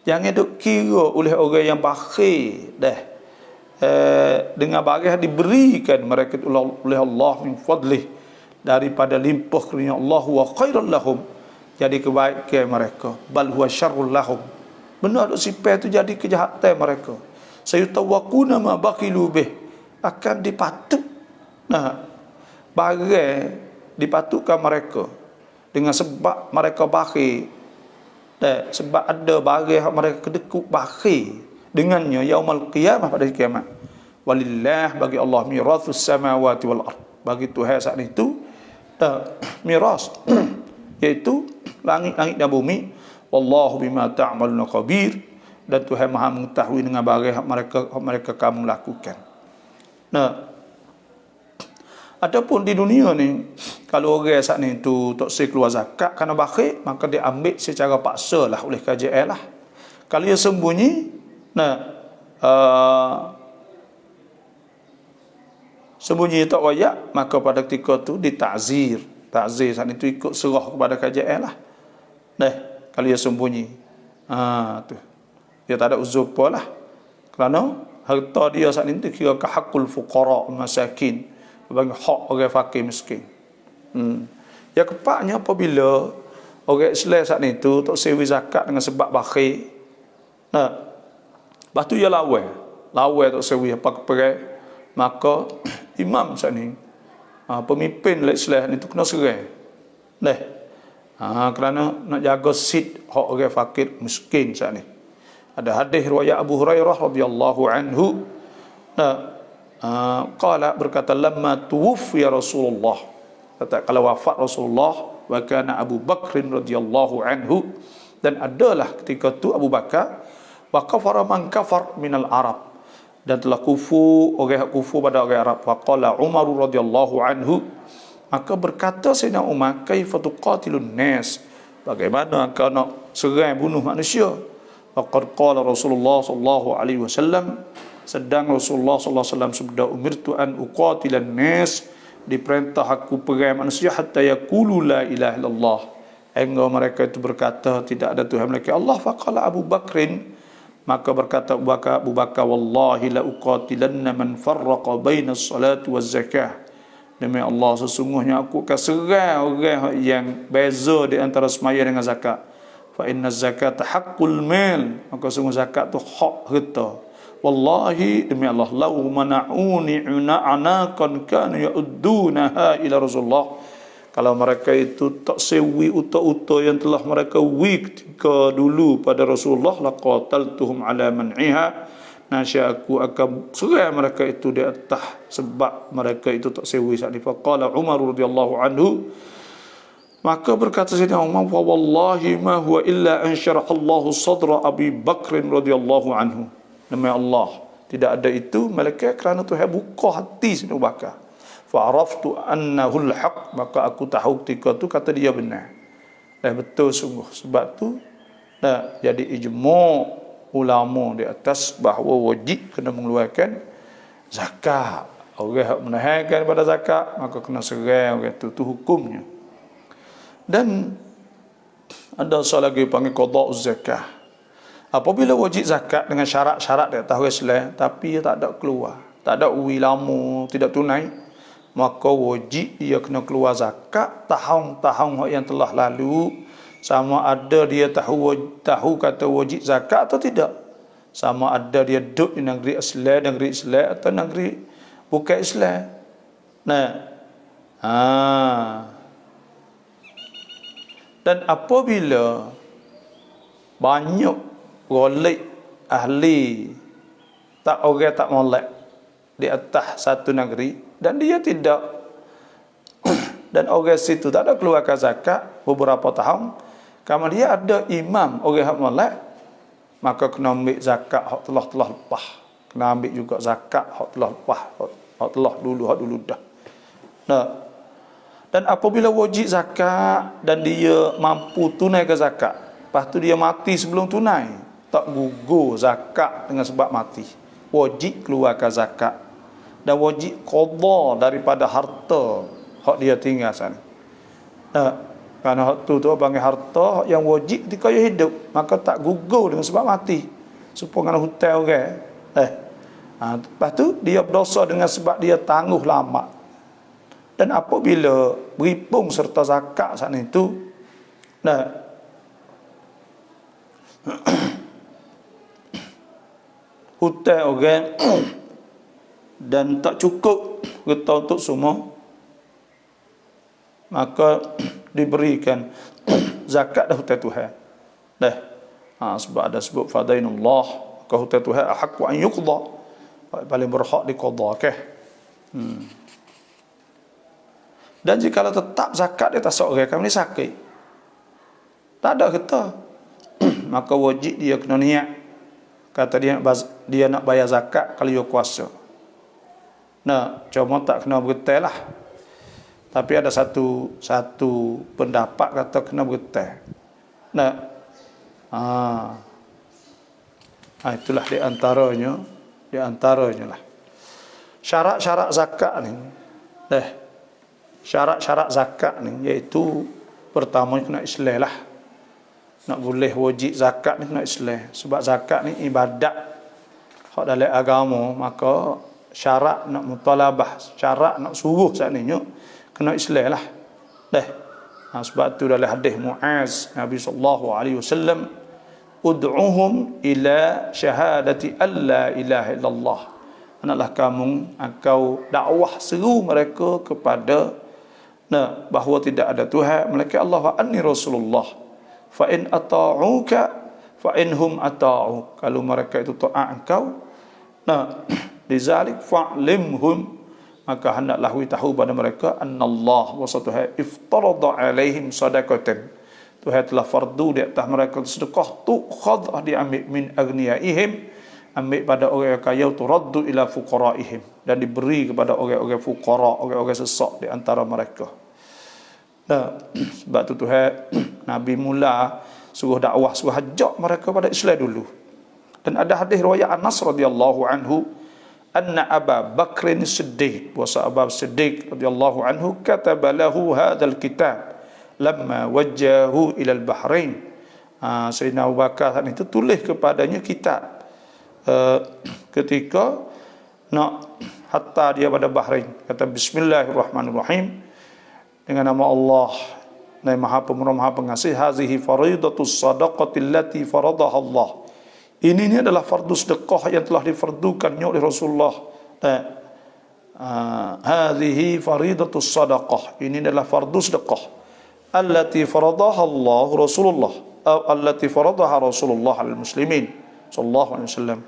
jangan duk kira oleh orang yang bakhil dengan barang yang diberikan mereka oleh Allah min fadlih, daripada limpah kurnia Allah, wa khairal lahum, jadi kebaikan mereka, bal huwa syarrul lahum, benar duk sipai tu jadi kejahatan mereka. Sayutawaquna ma bakhilu bih, akan dipatut barang dipatutkan mereka dengan sebab mereka bakhil, sebab ada barang mereka kedekut bakhil dengannya yaumul qiyamah, pada kiamat. Walillah, bagi Allah, mirathus samawati wal ard, bagi Tuhan saat itu miras iaitu langit-langit dan bumi. Wallahu bima ta'maluna khabir, dan Tuhan Maha mengetahui dengan barang mereka kamu lakukan. Adapun di dunia ni, kalau orang saat ni tu tak boleh keluar zakat kerana bakhil, maka dia ambil secara paksa lah oleh KJL lah. Kalau dia sembunyi, sembunyi tak wayak, maka pada ketika tu ditakzir. Takzir saat ni tu ikut serah kepada KJL lah. kalau dia sembunyi. Tu. Dia tak ada uzur apa lah. Kerana harta dia saat ini kira ke hakul fuqara masakin, bagi hak orang fakir miskin. Yang keempatnya apabila orang Islam saat itu tak sewi zakat dengan sebab bakhil. Lepas tu dia lawai tak sewi apa keperai, maka imam saat ni, pemimpin Islam itu kena serai. Kerana nak jaga sid hak orang fakir miskin saat ni. Ada hadis riwayat Abu Hurairah radhiyallahu anhu, qala berkata, lamma tuwfiya Rasulullah, kata kalau wafat Rasulullah, wa kana Abu Bakr radhiyallahu anhu, dan adalah ketika tu Abu Bakar, wa kafara man kafar minal Arab, dan telah kufur orang kufur pada orang Arab. Wa qala Umar radhiyallahu anhu, maka berkata Sayyidina Umar, kaifa tuqatilun nas, bagaimana engkau nak serang bunuh manusia? Faqad qala Rasulullah sallallahu alaihi wasallam, sedang Rasulullah sallallahu alaihi wasallam sabda, umirtu an uqatilan nas, diperintah aku perang manusia hatta yaqulu la ilaha illallah, hingga mereka itu berkata tidak ada Tuhan melainkan Allah. Faqala Abu Bakrin, maka berkata Abu Bakar, wallahi la uqatilanna man farraqa baina as-salati waz-zakah, demi Allah sesungguhnya aku akan serang orang yang beza di antara sembahyang dengan zakat. Fa inna zakata haqqul mal, maka sungguh zakat tu hak harta. Wallahi demi Allah, lau mana'uni anaqan kanu ya'uddunaha ila Rasulullah, kalau mereka itu tak sewi uta-uta yang telah mereka ketika dulu pada Rasulullah, laqataltuhum ala man'iha, nasya aku akan serang mereka itu di atas sebab mereka itu tak sewi saat ini. Faqala Umar radhiyallahu anhu, maka berkata Sayyidina Umar, wa wallahi ma huwa illa an syarahallahu sadra Abi Bakr radhiyallahu anhu, demi Allah tidak ada itu melainkan kerana Tuhan buka hati Sayyidina Abu Bakar. Fa araftu annahu al-haq, maka aku tahu ketika tu kata dia benar. Betul sungguh. Sebab tu jadi ijma' ulama di atas bahawa wajib kena mengeluarkan zakat. Orang yang menahankan pada zakat maka kena serang orang tu hukumnya. Dan ada soal lagi panggil qada'uz zakah. Apabila wajib zakat dengan syarat-syarat di atas Islam, tapi tak ada keluar, tak ada uwi lama, tidak tunai, maka wajib dia kena keluar zakat tahun-tahun yang telah lalu, sama ada dia tahu kata wajib zakat atau tidak, sama ada dia duduk di negeri Islam atau negeri bukan Islam. Dan apabila banyak golek ahli orang tak molek di atas satu negeri, dan dia tidak dan orang situ tak ada keluarkan zakat beberapa tahun, kalau dia ada imam orang hak molek, maka kena ambil zakat hak telah lepas, kena ambil juga zakat hak telah lepas, hak telah dulu dah. Dan apabila wajib zakat dan dia mampu tunaikan zakat, lepas tu dia mati sebelum tunai, tak gugur zakat dengan sebab mati, wajib keluarkan zakat dan wajib qada daripada harta hak dia tinggal sana. Kerana hak tu panggil harta yang wajib ketika dia hidup, maka tak gugur dengan sebab mati. Supaya hutang orang. Lepas tu dia berdosa dengan sebab dia tangguh lama. Dan apabila beripung serta zakat saat itu, hutang orang dan tak cukup harta untuk semua, maka diberikan zakat dah hutang Tuhan. Sebab ada sebut fadainullah, maka hutang Tuhan ahqqu an yuqda, paling berhak diqadakan. Dan jika tetap zakat di atas seorang, kami sakit, tak ada kata, maka wajib dia kena niat, kata dia nak bayar zakat kalau dia kuasa. Cuma tak kena bergetar lah. Tapi ada satu pendapat kata kena bergetar. Itulah di antaranya lah syarat-syarat zakat ni. Syarat-syarat zakat ni iaitu pertama kena Islam lah. nak boleh wajib zakat ni nak Islam. Sebab zakat ni ibadat hak dalam agama, maka syarat nak mutalabah, syarat nak suruh saat ni kena Islam lah. Sebab tu dalam hadis Muaz, Nabi sallallahu alaihi wasallam, ud'uhum ila syahadati alla ilaha illallah. Hendaklah kamu engkau dakwah seru mereka kepada bahawa tidak ada Tuhan melainkan Allah, wa anni rasulullah, fa in ata'uka fa inhum ata'u. Kalau mereka itu taat engkau, lizalik fa'limhum, maka hendaklah tahu pada mereka annallah wa satuha iftarada alaihim sadaqatan. Tuhan telah fardu di atas mereka sedekah, tukhadh diambil min agniyaihim, ambil pada orang yang kaya, turaddu ila fuqaraihim, dan diberi kepada orang-orang fuqara, orang-orang sesak di antara mereka. Sebab tu Tuhan Nabi mula suruh dakwah, suruh ajak mereka pada Islam dulu. Dan ada hadis riwayat Anas radhiyallahu anhu, anna Abu Bakr Siddiq, wa Abu Siddiq radhiyallahu anhu kataba lahu hadzal kitab lamma wajjahu ila al-Bahrain. Sayyidina Abu Bakar itu tulis kepadanya kitab ketika nak hatta dia pada Bahrain, kata bismillahirrahmanirrahim, dengan nama Allah yang Maha Pemurah Maha Pengasih, hazihi faridatus sadaqati allati faradaha Allah. Ini adalah fardu sedekah yang telah difardukannya oleh Rasulullah. Hadhihi faridatus sadaqah, ini adalah fardu sedekah allati faradaha Allah Rasulullah, allati faradaha Rasulullah al muslimin sallallahu alaihi wasallam,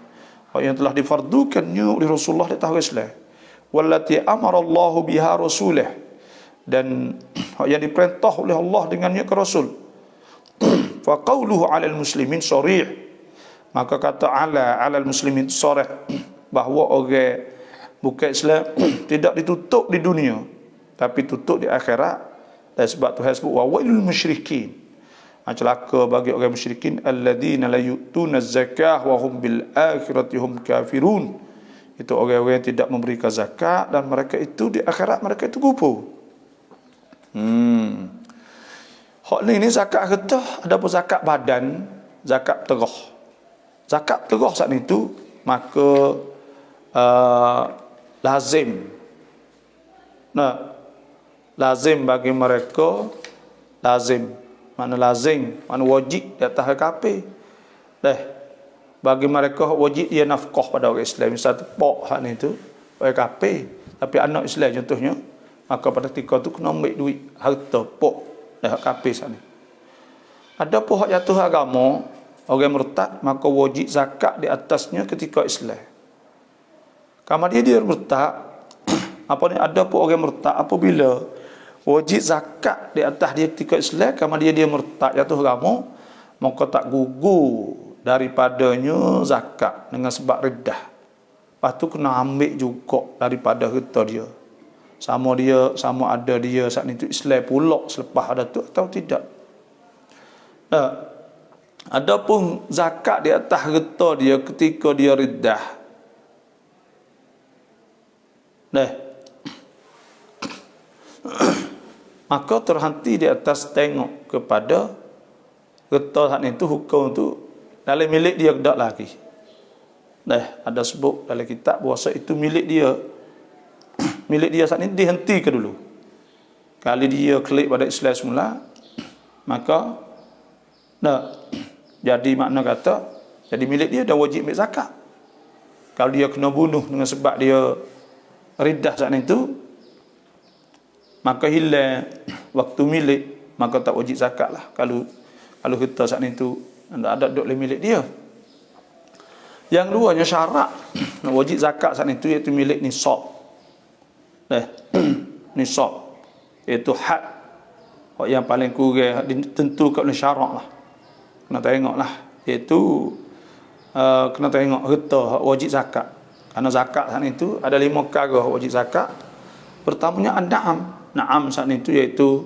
yang telah difardukannya oleh Rasulullah di atas Islam. Wallati amara Allah biha rasulah, dan yang diperintah oleh Allah dengannya ke Rasul. Fa qawluhu 'alal muslimin sharih, maka kata alal muslimin sharih, bahawa orang bukan Islam tidak ditutup di dunia tapi tutup di akhirat. Dan sebab Tuhan sebut wa wailul musyrikin, celaka bagi orang musyrikin, alladzina la yu'tuna zakah wa hum bil akhirati hum kafirun. Itu orang-orang yang tidak memberikan zakat dan mereka itu di akhirat mereka itu kufur. Hak ni zakat harta, ada pun zakat badan, zakat terah. Zakat terah saat itu maka lazim. Lazim bagi mereka, lazim mana wajib di atas kafir. Bagi mereka wajib dia nafkah pada orang Islam. Misal pok hak ni tu orang kafir, tapi anak Islam contohnya, maka pada ketika tu kena ambil duit harta pok hak kafir sana. Ada pun hak jatuh agama orang murtad, maka wajib zakat di atasnya ketika Islam. Kalau dia murtad, apa ni, ada pun orang murtad apabila wajib zakat di atas dia ketika Islam, kalau dia murtad jatuh agama, maka tak gugur daripadanya zakat dengan sebab reddah. Lepas tu kena ambil juga daripada harta dia. Sama ada dia saat itu Islam pula selepas ada tu atau tidak. Adapun zakat di atas harta dia ketika dia reddah, maka terhenti di atas tengok kepada harta saat itu, hukum tu dalam milik dia tidak lagi. Ada sebut dalam kitab bahawa itu milik dia. Milik dia saat ini dihentikan dulu. Kali dia klik pada Islam semula, maka jadi makna kata jadi milik dia dan wajib ambil zakat. Kalau dia kena bunuh dengan sebab dia riddah saat itu, maka hilang waktu milik, maka tak wajib zakat lah. Kalau kita saat itu ada duduk dalam milik dia. Yang duanya syarat wajib zakat saat itu iaitu milik nisab. Nisab iaitu had yang paling kurang ditentukan oleh syarak lah. Kena tengok lah, iaitu kena tengok harta wajib zakat. Karena zakat saat itu ada 5 perkara wajib zakat. Pertamanya na'am saat itu iaitu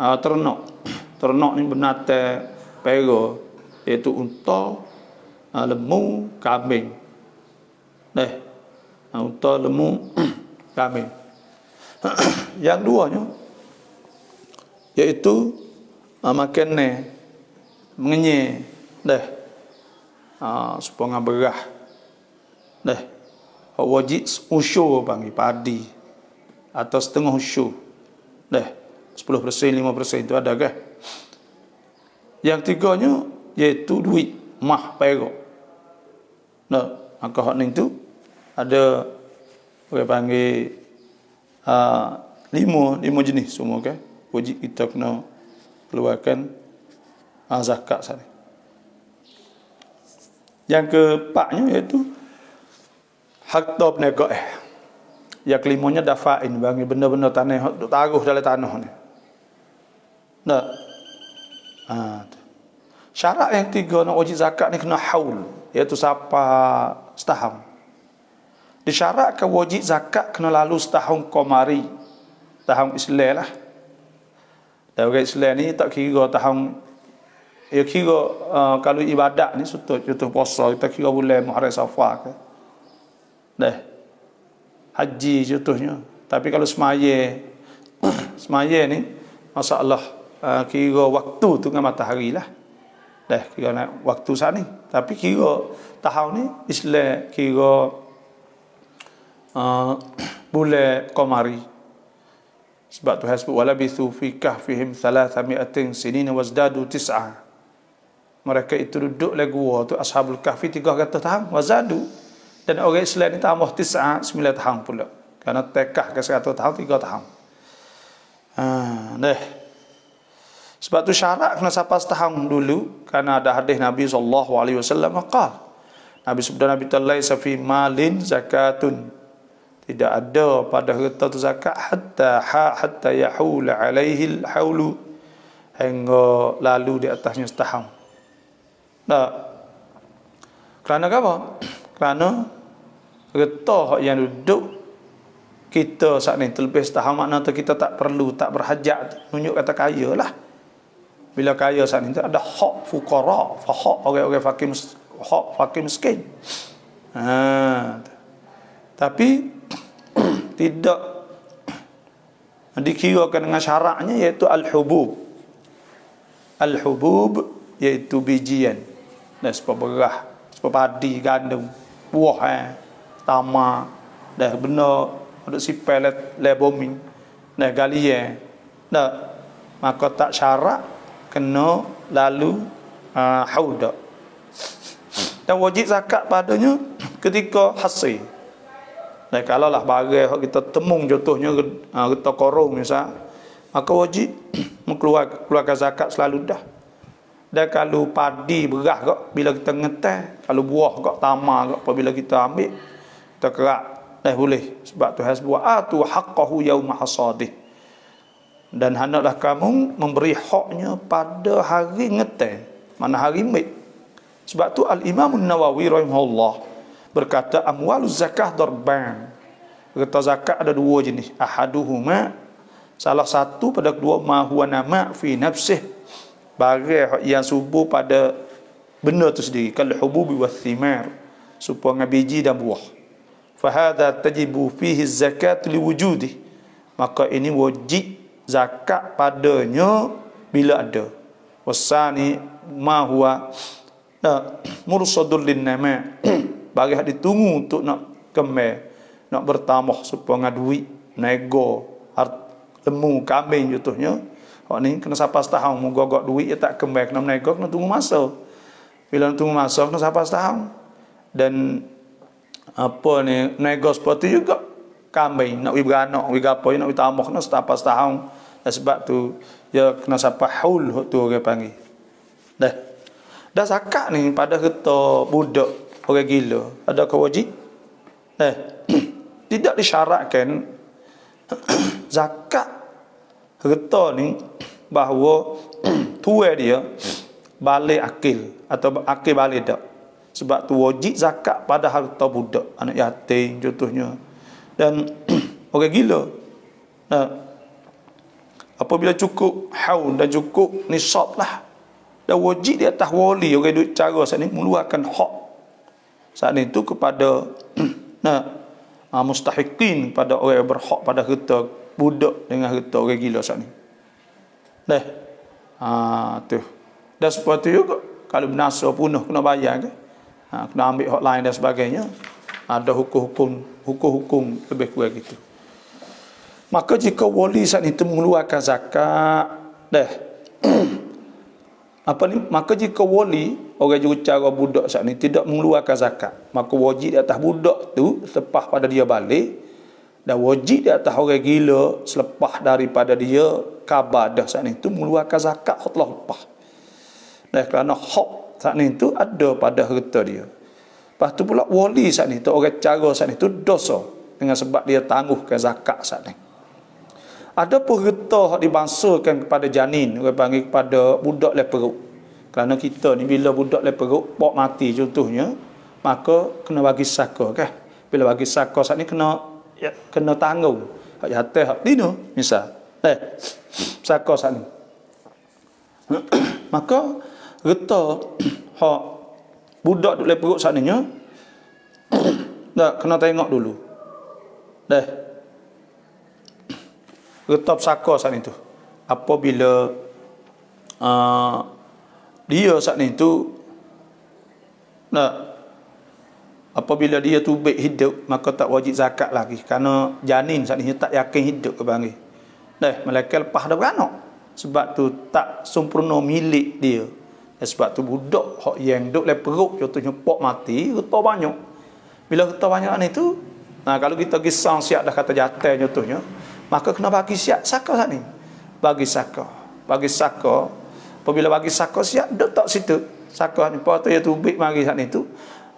ternak. Ternak ni binatang pera, iaitu unta, lembu, kambing. Unta, lembu, kambing. Yang duanya iaitu makanan mengenye dah supaya berah dah wajib usyur panggil padi atau setengah usyur dah 10% 5% itu ada ke. Yang tiganya iaitu duit mah perak. Nah, maka hak ni tu ada orang panggil lima jenis semua kan. Wajib kita kena keluarkan zakat sana. Yang keempatnya iaitu harta berniaga. Yang kelimanya dafain bagi benda-benda tanah hak duk taruh dalam tanah ni. Nah. Syarat yang tiga nak wajib zakat ni kena haul, iaitu siapa setahun. Disyaratkan wajib zakat kena lalu setahun qamari, tahun Islam lah. Dan orang Islam ni tak kira tahun, ya kira kalau ibadat ni contoh puasa kita kira bulan Muharram Safar ke. Dah. Haji contohnya. Tapi kalau semaya ni masalah kira waktu tu dengan matahari lah. Dah kira nak waktu sana ni. Tapi kira tahun ni Islam kira bulan qamari. Sebab tu hasbu walabithu fi kahfihim 300 sinina wazdadu 9. Mereka itu duduk di gua tu ashabul kahfi 300 tahun wazadu. Dan orang Islam ni tambah 9 tahun pula. Kerana tekah ke 100 tahun 3 tahun. Dah. Sebab tu syarat kena sampai setahun dulu, kerana ada hadis Nabi SAW qala. Nabi sebut Nabi laisa fi malin zakatun. Tidak ada pada harta tu zakat hatta yahul alaihi alhaulu, hingga lalu di atasnya setahun. Nah, kerana apa? Kerana harta yang duduk kita saat ni terlebih setahun, makna tu kita tak perlu, tak berhajat tunjuk kata kaya lah. Bila kaya saat ini ada hak fuqara, hak orang-orang fakir, hak fakir miskin. Tapi tidak dikirakan dengan syaratnya, iaitu al-hubub. Al-hubub iaitu bijian. Dan sebab berah, sebab padi, gandum, buah, tamar, dah benda ada sipel le bombing, dah galian. Dah maka tak syarat kena lalu hauda. Dan wajib zakat padanya ketika hasil. Dan kalau lah barang kita temung contohnya kita korong misal, maka wajib keluarkan zakat selalu dah. Dan kalau padi berah kok bila kita ngetai, kalau buah kok tamar kok apabila kita ambil kita kerak dah boleh. Sebab tu hasbu'atu haqqahu yauma hasadih. Dan hendaklah kamu memberi haknya pada hari ngetai, mana hari mid. Sebab tu Al-Imam An-Nawawi rahimahullah berkata amwaluz zakah darban. Harta zakat ada dua jenis. Ahaduhuma, salah satu pada kedua, ma huwa nama fi nafsih, barang yang subur pada benda tu sendiri, kal hububi wath thimar, supaya biji dan buah. Fa hadha tajibu fihi zakat liwujudi, maka ini wajib zakat padanya bila ada. Wasani ma huwa mursadul linnama, bagi ditunggu untuk nak kembang, nak bertambah supaya duit nego lemu kambing contohnya. Hak ni kena sampai setahun mogok duit dia tak kembang, kena nego, kena tunggu masa. Bila tunggu masa kena sampai setahun. Dan apa ni nego seperti juga kambing nak beranak, apa nak tambah kena sampai setahun. Dan sebab tu dia kena sampai haul tu orang panggil. Dah zakat ni pada kita budak orang gila ada kewajib. Tidak disyaratkan zakat harta ni bahawa tua dia balik akil atau akil balik tak. Sebab tu wajib zakat pada harta budak, anak yatim contohnya. Dan orang gila apabila cukup haul dan cukup nisab lah, dan wajib di atas wali orang duk cara saat ni mengeluarkan hak saat ni tu kepada mustahiqin, pada orang yang berhak pada harta budak dengan harta orang gila saat ni. Tu. Dan seperti itu kalau binasa punah kena bayar ke? Kena ambil hak lain dan sebagainya. Ada hukum lebih kurang gitu. Maka jika wali saat itu mengeluarkan zakat, maka jika wali orang jurucara budak saat ini tidak mengeluarkan zakat, maka wajib di atas budak tu selepas pada dia balik, dan wajib di atas orang gila selepas daripada dia kabar dah saat itu mengeluarkan zakat hak telah lepas. Dan kerana hak saat itu ada pada harta dia. Lepas tu pula wali saat itu, orang cara saat itu dosa dengan sebab dia tangguhkan zakat saat ini. Ada pun harta yang dibangsakan kepada janin, orang panggil kepada budak leperuk. Kerana kita ni bila budak leperuk pok mati contohnya, maka kena bagi saka kan. Bila bagi saka saat ni kena tanggung hak jatah hak dino misal. Saka saat ni. Maka harta hak budak duk leperuk saat ni dah kena tengok dulu. Retop saka saat itu apabila dia saat itu apabila dia tubik hidup maka tak wajib zakat lagi kerana janin saat ini tak yakin hidup ke panggil malaikat lepas dah beranak sebab tu tak sempurna milik dia. Sebab tu budak hak yang duk le perut contohnya pok mati harta banyak. Bila harta banyak ni tu kalau kita gisang siap dah kata jatah contohnya, maka kena bagi siap saka saat ni. Bagi saka. Apabila bagi saka siap duk tak situ. Saka ni apa tu ya tubik mari saat ni tu.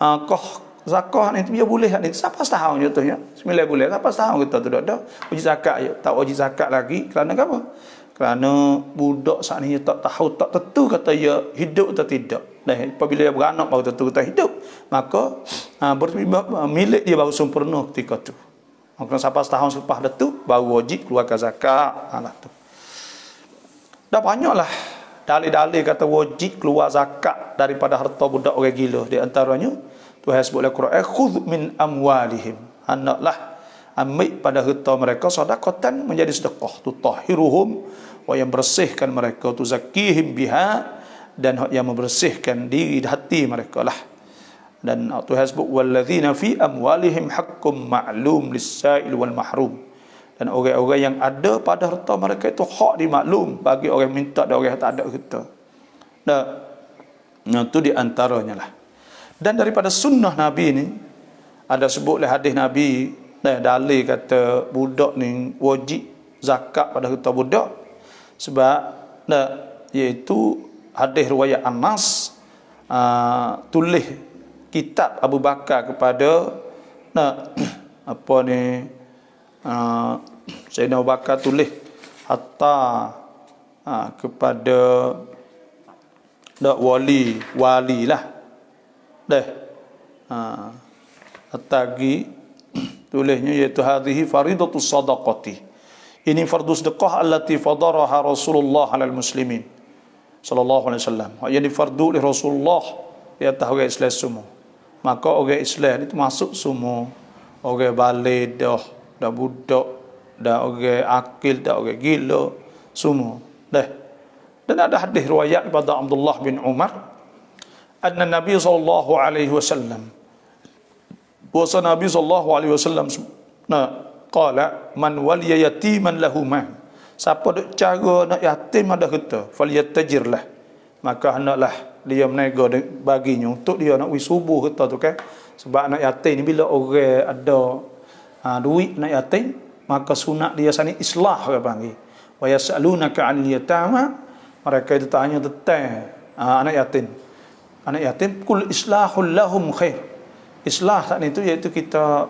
Koh zakah ni tu dia boleh saat ni. Siapa setahun contohnya? 9 bulan. Siapa setahun kita tu dak wajib zakat je. Tak wajib zakat lagi kerana apa? Kerana budak saat ni tak tahu, tak tentu kata ia hidup atau tidak. Dan apabila dia beranak baru tentu kata hidup, maka milik dia baru sempurna ketika tu. Maka sampai setahun selepas itu baru wajib keluarkan zakat. Tu. Dah banyaklah dalil-dalil kata wajib keluar zakat daripada harta budak orang gila. Di antaranya Tuhan sebut dalam Quran, khudh min amwalihim. Hendaklah ambil pada harta mereka sedekatan menjadi sedekah, tutahhiruhum wa yang bersihkan mereka, tuzakihim biha dan yang membersihkan diri hati mereka lah. Dan Tuhan sebut walladzina fi amwalihim haqqum ma'lum lis-sa'il wal mahrum. Dan orang-orang yang ada pada harta mereka itu hak dimaklum bagi orang minta dan orang yang tak ada harta. Nah, itu di antaranya lah. Dan daripada sunnah Nabi ni ada sebutlah hadis Nabi dalil kata budak ni wajib zakat pada harta budak sebab iaitu hadis riwayat Anas tulis kitab Abu Bakar kepada Sayyidina Abu Bakar tulis hatta kepada wali lah atagi tulisnya iaitu hadhihi faridatus sadaqati. Ini fardu sedekah allati fadaraha Rasulullah alal muslimin sallallahu alaihi wasallam. Yang fardu oleh Rasulullah di atas orang Islam semua. Maka orang Islam itu masuk semua. Orang balik dah budak, dah orang akil, dah orang gila, semua. Dan ada hadis riwayat daripada Abdullah bin Umar anna Nabi sallallahu alaihi wasallam puasa Nabi sallallahu alaihi wasallam qala man waliya yatiman lahu ma, siapa duk cara nak yatim ada harta falyatajirlah, maka hendaklah dia meniaga baginya untuk dia nak subuh harta tu kan. Sebab anak yatim ni bila orang ada duit nak yatim, maka sunat dia sana islah orang panggil. Wa yasalunaka 'anil yatama, mereka itu tanya tentang anak yatim. Anak yatim kul islahul lahum khair. Islah saat itu iaitu kita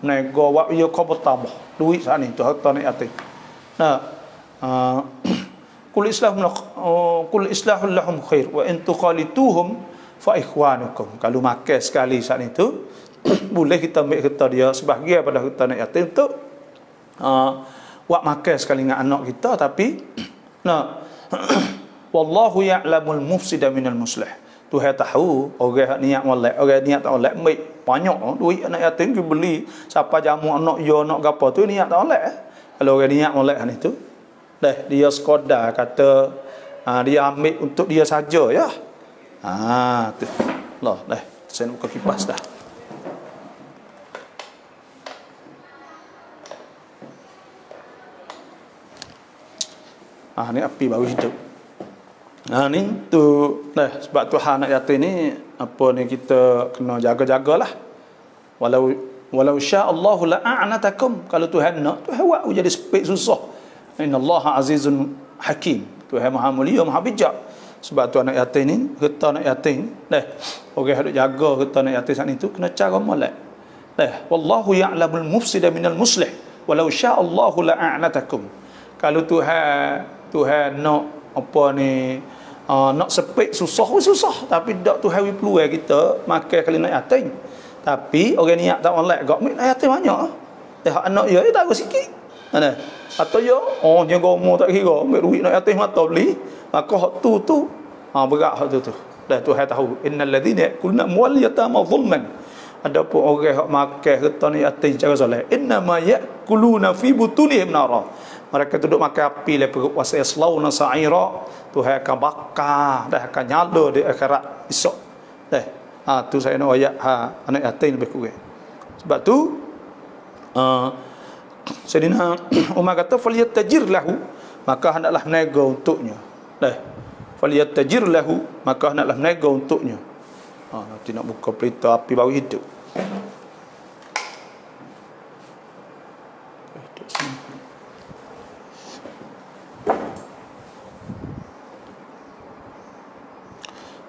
nego wa ya qabatabah duit saat itu harta anak yatim. Kul islahul lahum khair wa in tuqalituhum fa ikhwanukum. Kalau makan sekali saat itu boleh kita ambil harta dia sebahagian pada harta anak yatim untuk buat makan sekali dengan anak kita, tapi wallahu ya'lamul mufsida minal muslih. Tuhan tahu orang niat molek, orang niat tak molek ambil banyak duit anak yatim pergi beli siapa jamu anak yo nak gapo tu niat tak molek. Kalau orang niat molek kan itu dia sekadar kata Dia ambil untuk dia saja ya. Tu. Lah, dah. Saya nak buka kipas dah. Ni api baru hidup. Ni tu dah sebab tu anak yatim ni apa ni kita kena jaga-jagalah. Walau sya'allahu la'anatakum, kalau Tuhan nak Tuhan buat jadi sepik susah. Innallaha azizun hakim. Tuhan Maha Mulia, Maha Bijak. Sebab tu anak yatim ni, harta anak yatim dah orang hendak jaga harta anak yatim saat itu kena cara molek. Dah wallahu ya'lamul mufsida minal muslih walau sya'allahu la'anatakum. Kalau Tuhan nak apa ni nak sepik susah tapi tak Tuhan wi peluang kita makan kali nak yatim. Tapi orang niat tak molek gak nak yatim banyak. Hak anak dia tak ada sikit. Mana? Atau dia dia gomo tak kira ambil duit nak yatim mata beli, maka hak tu berat hak tu. Dah Tuhan tahu innal ladzina yaquluna amwal yatama zulman. Adapun orang hak makan harta yatim cara soleh, innama yaquluna fi butunihim nara. Mereka duduk makan api le perut wasa yaslauna sa'ira. Tuhan akan bakar dah akan nyala di akhirat esok. Dah. Tu saya nak ayat anak yatim lebih kurang. Sebab tu Sayyidina Umar kata falyatajir lahu, maka hendaklah berniaga untuknya. Dah. Falyatajir lahu, maka hendaklah berniaga untuknya. Nanti nak buka pelita api baru hidup.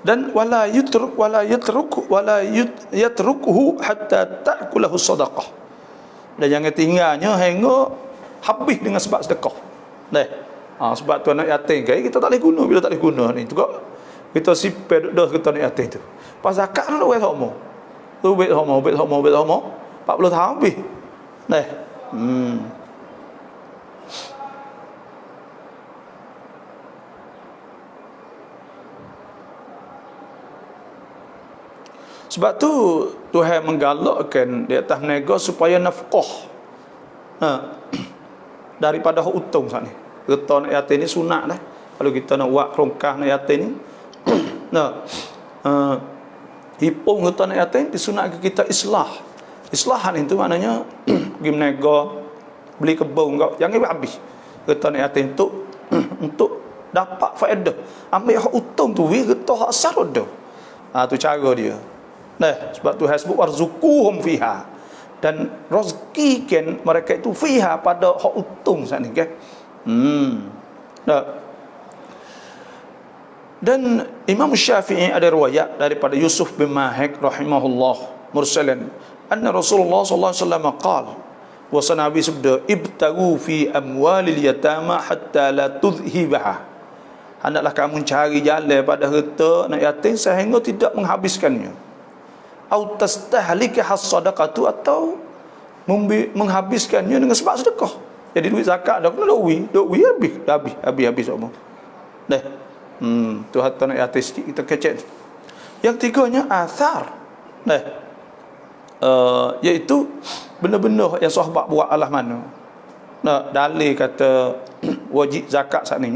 Dan wala yatrukuhu hatta ta'kulahu sadaqah. Dan jangan tinggalnya hingga habis dengan sebab sedekah. Sebab tu anak yatim kita tak boleh guna. Bila tak boleh guna ni juga kita sipir dah kita anak yatim tu. Pas zakat nak duit sama. Duit sama 40 tahun habis. Sebab tu Tuhan menggalakkan di atas niaga supaya nafkah daripada hak untung saat ni. Harta anak yatim ni sunat dah. Kalau kita nak buat rongkah anak yatim ni hipung harta anak yatim disunat ke kita islah. Islahan itu maknanya pergi meniaga, beli kebun kau, jangan habis harta anak yatim untuk dapat faedah. Ambil hak untung tu harta hak asal dah. Tu cara dia. Sebab Tuhan sebut warzuquhum fiha, dan rezekikan mereka itu fiha pada hak untung saat ni kan. Dan Imam Syafi'i ada riwayat daripada Yusuf bin Mahik rahimahullah mursalan anna Rasulullah sallallahu alaihi wasallam qala, wa Nabi sabda ibtagu fi amwalil yatama hatta la tudhibaha. Hendaklah kamu cari jalan pada harta anak yatim sehingga tidak menghabiskannya. Au tastahlika as-sadaqatu, atau menghabiskannya dengan sebab sedekah. Jadi duit zakat dah kena duit habis semua. Tu harta nak yatim sikit kita kecek. Yang tiganya athar. Iaitu benda-benda yang sahabat buat alah mana. Dalil kata wajib zakat saat ni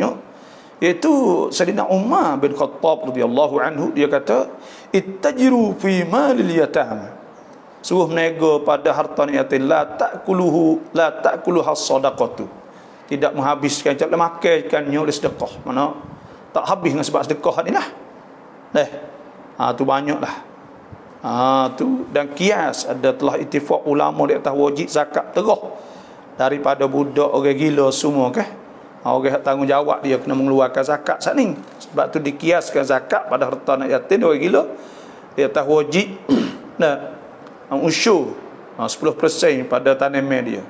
iaitu Sayyidina Umar bin Khattab radhiyallahu anhu, dia kata ittajiru fi malil yatama, suruh berniaga pada harta yatim, la ta'kuluha as-sadaqatu, tidak menghabiskan, tidak makankannya oleh sedekah. Mana tak habis dengan sebab sedekah ni lah. Tu banyaklah. Tu dan kias ada telah ittifaq ulama di atas wajib zakat terah daripada budak orang gila semua kan. Orang tanggungjawab dia kena mengeluarkan zakat saat ni. Sebab tu dikiaskan zakat pada harta anak yatim orang gila di atas wajib usyur 10% pada tanaman dia.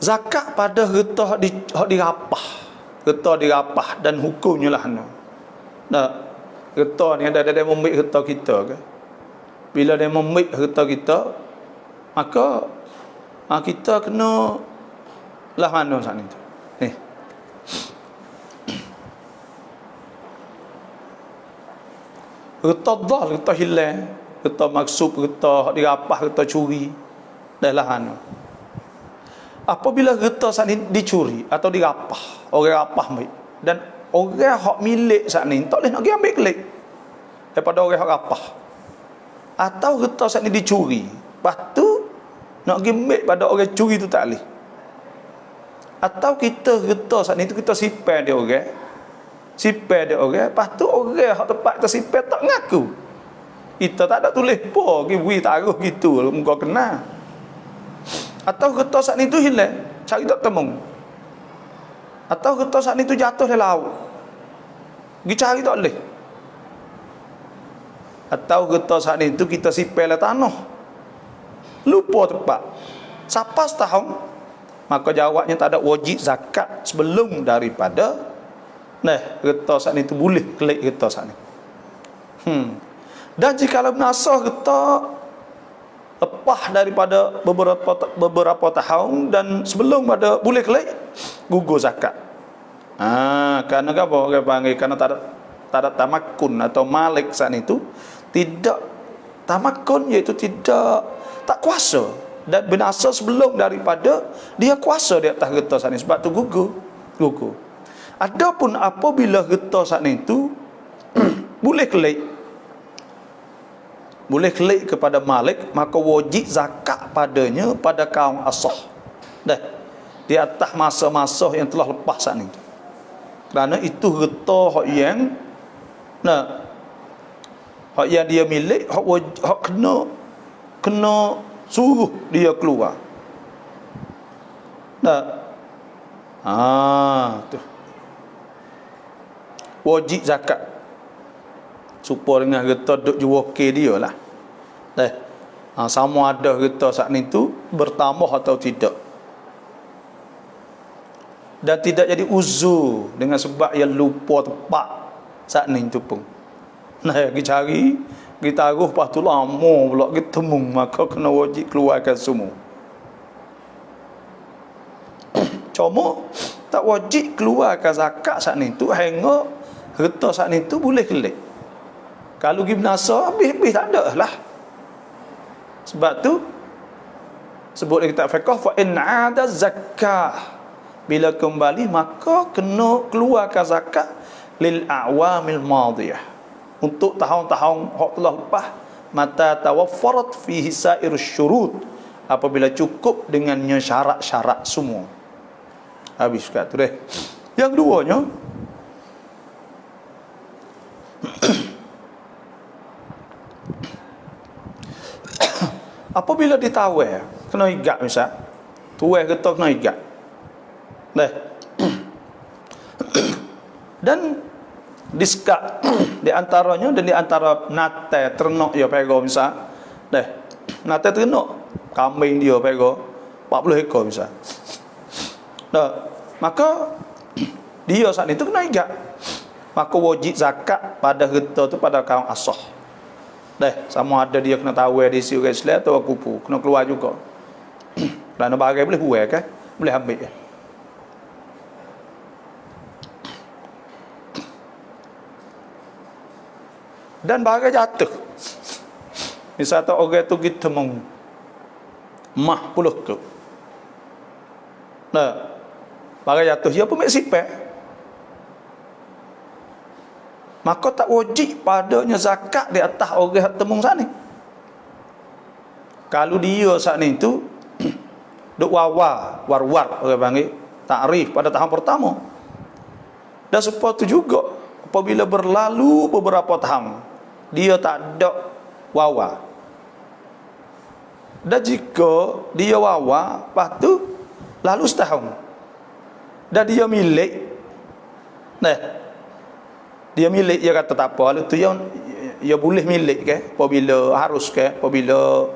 Zakat pada harta dirapah dan hukumnya lah harta ni ada membik harta kita ke. Bila dia membik harta kita, maka kita kena lah mana saat itu. Harta dhal, harta hilang, harta maksub, harta dirapah, harta curi, dah lah mana. Apabila harta saat ini dicuri atau dirapah orang rapah ambil. Dan orang hak milik saat ni tak boleh nak pergi ambil kelik daripada orang hak rapah. Atau harta saat ni dicuri, lepas tu nak pergi ambil pada orang curi tu tak boleh. Atau kita harta saat ni tu kita simpan dia orang, lepas tu orang hak tempat kita simpan tak ngaku. Kita tak ada tulis apa, pergi taruh gitu, muka kena. Atau harta saat ni tu hilang, cari tak temu. Atau harta saat ni tu jatuh dalam laut, pergi cari tak boleh. Atau harta saat ni tu kita simpan dalam tanah, lupa tempat. Siapa setahun, maka jawabnya tak ada wajib zakat sebelum daripada harta saat ni tu boleh kelik harta saat ni. Dan jika binasa harta lepas daripada beberapa tahun dan sebelum pada boleh kelik, gugur zakat. Kerana apa orang panggil? Kerana tak ada tamakun atau malik saat itu, tidak tamakun, iaitu tak kuasa, dan binasa sebelum daripada dia kuasa di atas harta saat ini, sebab tu gugur. Adapun apabila harta saat itu boleh kelik kepada malik, maka wajib zakat padanya pada kaum asah di atas masa-masa yang telah lepas saat itu. Kerana itu harta yang dia milik, hak kena suruh dia keluar. Tu wajib zakat supaya dengan harta duk jual dia lah. Sama ada harta saat ni tu bertambah atau tidak. Dan tidak jadi uzur dengan sebab yang lupa tempat saat ni tu pun. Pergi cari, pergi taruh, lepas tu lama pula kita temu, maka kena wajib keluarkan semua. Cuma tak wajib keluarkan zakat saat ni tu hingga harta saat ni tu boleh kelik. Kalau pergi binasa, habis tak ada lah. Sebab tu sebut dalam kitab fiqh, fa in 'ada zakah, bila kembali maka kena keluarkan zakat lil a'wamil madiyah, untuk tahun-tahun hak telah lepas, mata tawaffarat fihi sa'ir syurut, apabila cukup dengannya syarat-syarat semua. Habis kat tu deh. Yang keduanya, apabila ditawar kena igat, misal tuai kita kena igat dan diskat di antaranya, dan di antara natai ternak dia pega, misal natai ternak kambing dia pega 40 ekor misal, maka dia saat itu kena igat, maka wajib zakat pada harta tu pada kaum asah. Sama ada dia kena tawar di sisi orang Islam atau kupu, kena keluar juga. Kerana bagai boleh buai kan, boleh ambil. Dan bagai jatuh, misal tu orang tu kita mah puluh ke, bagai jatuh dia pun sipek, maka tak wajib padanya zakat di atas orang temung sana. Kalau dia saat ni tu duk war orang panggil takrif pada tahun pertama, dan supaya tu juga apabila berlalu beberapa tahun dia tak ada wawa, dan jika dia wawa lepas tu lalu setahun dan dia milik, dia milik, dia kata tak apa, lalu tu dia boleh milik ke apabila harus ke apabila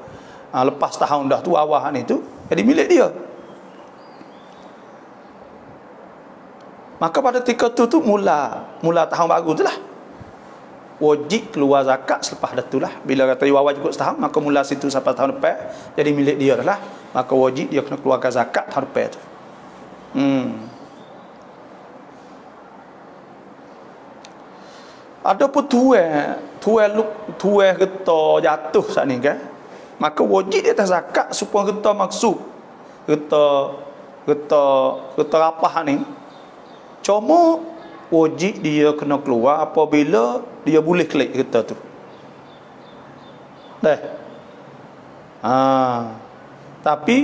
lepas tahun dah tu awah ni tu jadi milik dia. Maka pada ketika tu mula tahun baru tu lah wajib keluar zakat selepas dah tu lah. Bila kata wawa cukup setahun, maka mula situ sampai tahun depan jadi milik dia dah lah, maka wajib dia kena keluarkan zakat tahun depan tu. Ada pun tuai harta jatuh saat ni kan, maka wajib dia atas zakat supaya harta maksud harta rapah ni Cuma wajib dia kena keluar apabila dia boleh klik kita tu. Tapi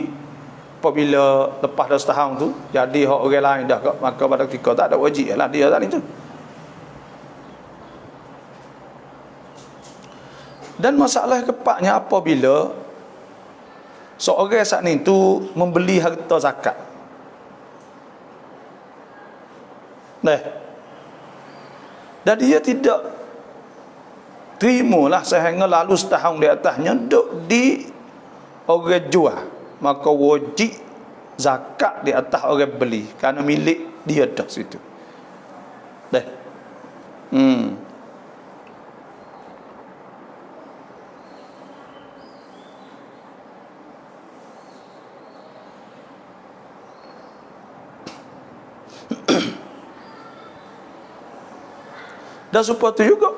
apabila lepas dah setahun tu jadi hak orang lain dah, maka pada ketika tak ada wajib lah dia tadi tu. Dan masalah keempatnya apabila seorang saat ni tu membeli harta zakat. Dan dia tidak terimalah sehingga lalu setahun di atasnya duduk di orang jual, maka wajib zakat di atas orang beli kerana milik dia dah situ. Dan supaya tu juga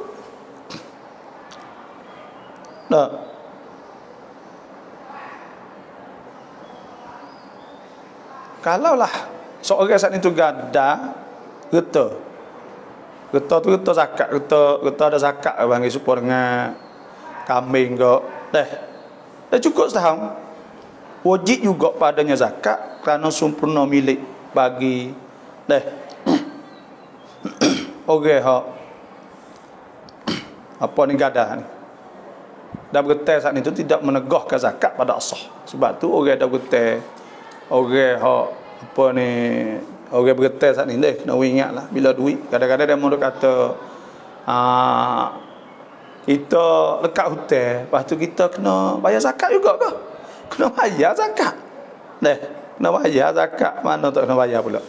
kalaulah seorang saat itu gada Getah tu getah zakat, getah ada zakat bagi supaya dengan kambing ke dah cukup setahun, wajib juga padanya zakat kerana sempurna milik bagi orang hak apa ni gadah ni. Dan bergetar saat itu tidak menegahkan zakat pada asah. Sebab tu orang dah bergetar, orang hak apa ni, orang bergetar saat ni kena ingatlah bila duit kadang-kadang dia mau kata kita lekat hutang, lepas tu kita kena bayar zakat juga ke? Kena bayar zakat. Kena bayar zakat, mana tak kena bayar pula.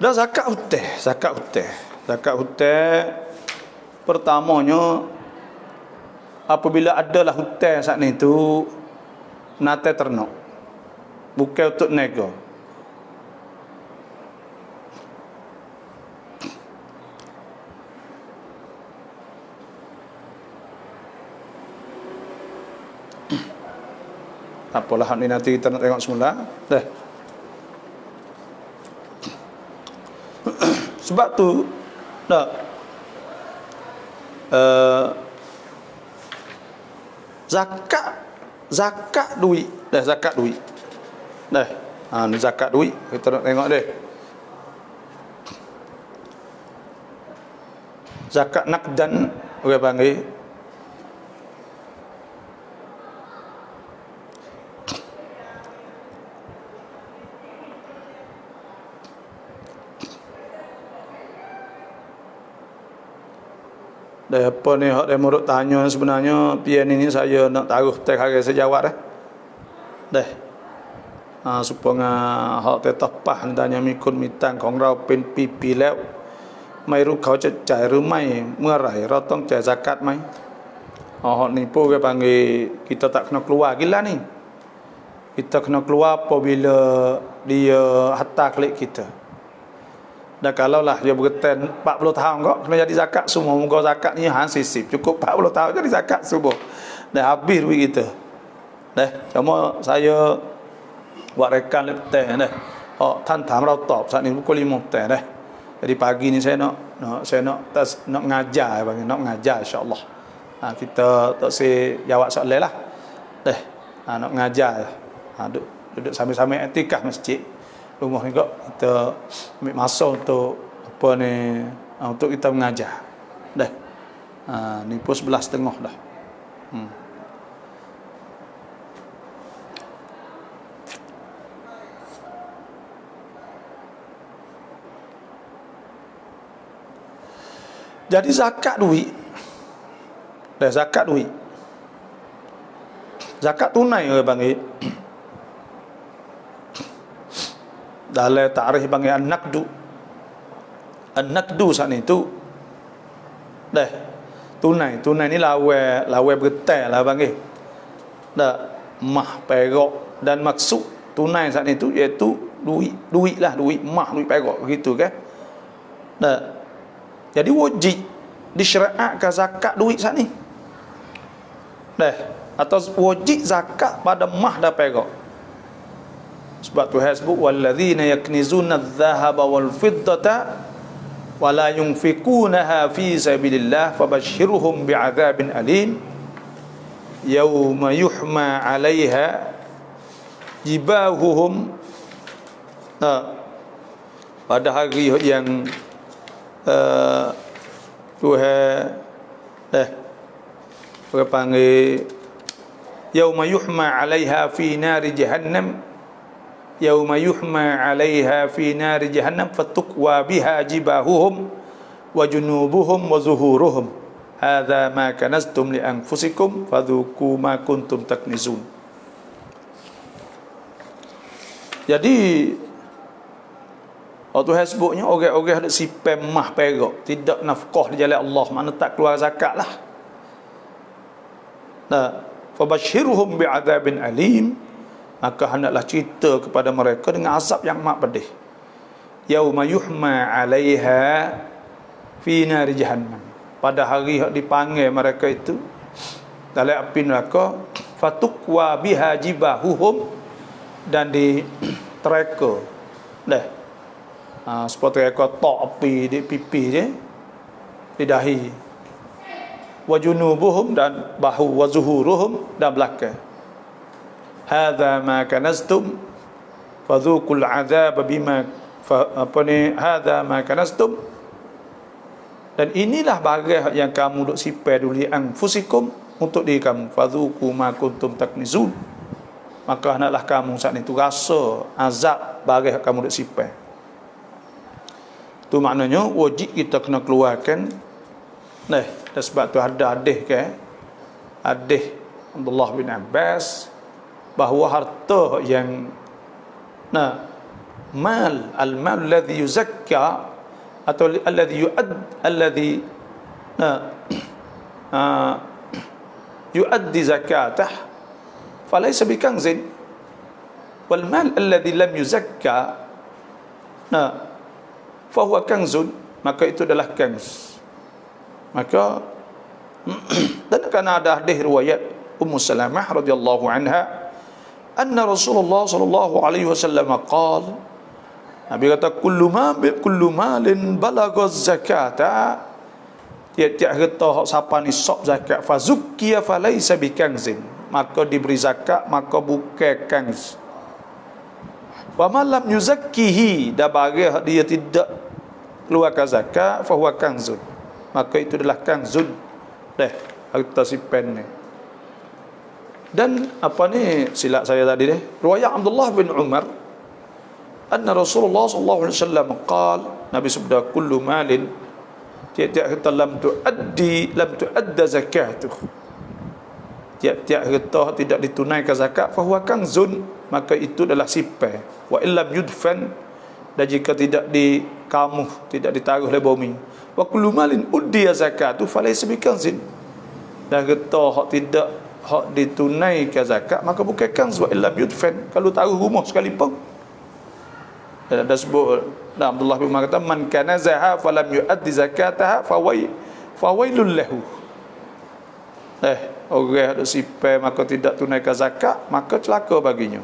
Dan zakat hutang pertamanya apabila adalah hutang saat ni tu nate ternak, bukan untuk nego. Apalah ni nanti kita nak tengok semula. Sebab tu zakat duit zakat duit ni zakat duit kita nak tengok dia. Zakat nakdan orang panggil. Dah apa ni hak dia murut tanya sebenarnya pian ini saya nak taruh tek hari saya jawab dah. Supaya hak tetapah tanya mikun mitang kong rau pen pipi แล้วไม่รู้เขาจะจ่ายหรือไม่เมื่อไหร่เราต้องจ่าย zakat ไหม hak ni pun dia panggil kita tak kena keluar gila ni. Kita kena keluar apabila dia harta klik kita. Dan kalaulah dia bertekan 40 tahun kok kena jadi zakat semua, muka zakat ni sisip cukup 40 tahun jadi zakat semua. Dah habis duit kita. Cuma saya buat rekan leptenท่านถามเราตอบ saat ni pukul 5 petang Jadi pagi ni saya nak ngajar bagi nak ngajar insya-Allah. Kita tak jawab soalan lah. Nak ngajar. Duduk sambil-sambil etikah masjid. Rumah ni kok kita ambil masa untuk apa ni, untuk kita mengajar. Ni pun 11.30 dah. Jadi zakat duit. Zakat duit. Zakat tunai orang panggil. Dalam takrif panggil an-naqdu. An-naqdu saat ni tu tunai ni lawan bergetar lah panggil. Mah perak dan maksud tunai saat ni tu iaitu duit lah, duit mah, duit perak begitu kan. Jadi wajib disyariatkan zakat duit saat ni. Atau wajib zakat pada mah dah perak. Sebab Tuhan sebut walladzina yaknizuna adh-dhahaba wal fiddata wala yunfikunaha fi sabilillah fabashshirhum bi'adzabin alim yauma yuhma 'alaiha jibahuhum. Pada hari yang Tuhan orang panggil yauma yuhma 'alaiha fi nari jahannam yauma yuhma 'alaiha fi nari jahannam fatukwa biha jibahuhum wa junubuhum wa zuhuruhum hadza ma kanaztum li anfusikum fadhuku ma kuntum taknizun. Jadi Tuhan sebutnya orang-orang ada sipai mah perak, tidak nafkah di jalan Allah, makna tak keluar zakat lah. Fabashshirhum bi'adzabin alim, maka hendaklah cerita kepada mereka dengan azab yang amat pedih. Yauma yuhma 'alaiha fi nari jahannam, pada hari dipanggil mereka itu dalam api neraka, fatukwa biha jibahuhum, dan ditereka seperti reka tok api di pipi je, di dahi, wa junubuhum, dan bahu, wa zuhuruhum, dan belakang. Hadza ma kanaztum fadzuqul adzab bima hadza ma kanaztum, dan inilah barang yang kamu duk sipai dulu anfusikum, untuk diri kamu, fadzuqu ma kuntum taknizun, maka hendaklah kamu saat itu rasa azab barang kamu duk sipai. Tu maknanya wajib kita kena keluarkan. Dan sebab tu ada hadis hadis Abdullah bin Abbas, bahawa harta yang al-mal alladhi yuzakka atau alladhi yuaddi zakatah falaysa bikanzin, wal mal alladhi lam yuzakka fahuwa kanzun, maka itu adalah kanz. Maka dan kerana ada hadis riwayat Ummu Salamah radhiyallahu anha, anna Rasulullah sallallahu alaihi wasallam qala, Nabi kata kullu malin balagha zakata, tiap-tiap harta siapa nisab zakat, fazukkiya falaysa bikanzin, maka diberi zakat, maka bukan kanz. Wa man lam yuzakkihi, dah bagi dia tidak keluarkan zakat, fa huwa kanzun, maka itu adalah kanzun harta sipen ni. Dan apa ni silap saya tadi riwayat Abdullah bin Umar, anna Rasulullah sallallahu alaihi wasallam qala, Nabi sabda kullu malin, tiap-tiap harta lam tuadda zakatuh, tiap-tiap harta tidak ditunaikan zakat, fa huwa kanzun, maka itu adalah sipai. Wa illam yudfan, dan jika tidak dikamuh, tidak ditaruh oleh bumi, wa kullu malin uddiya zakatu falaysa bikanzin, dan harta tidak ditunaikan zakat, maka bukan kanz. Wa illam yudfan, kalau taruh rumah sekalipun. Dan ada sebut Abdullah bin Umar kata, man kanazaha falam yuaddi zakataha fawailul lahu. Orang ada sipai maka tidak tunaikan zakat, maka celaka baginya.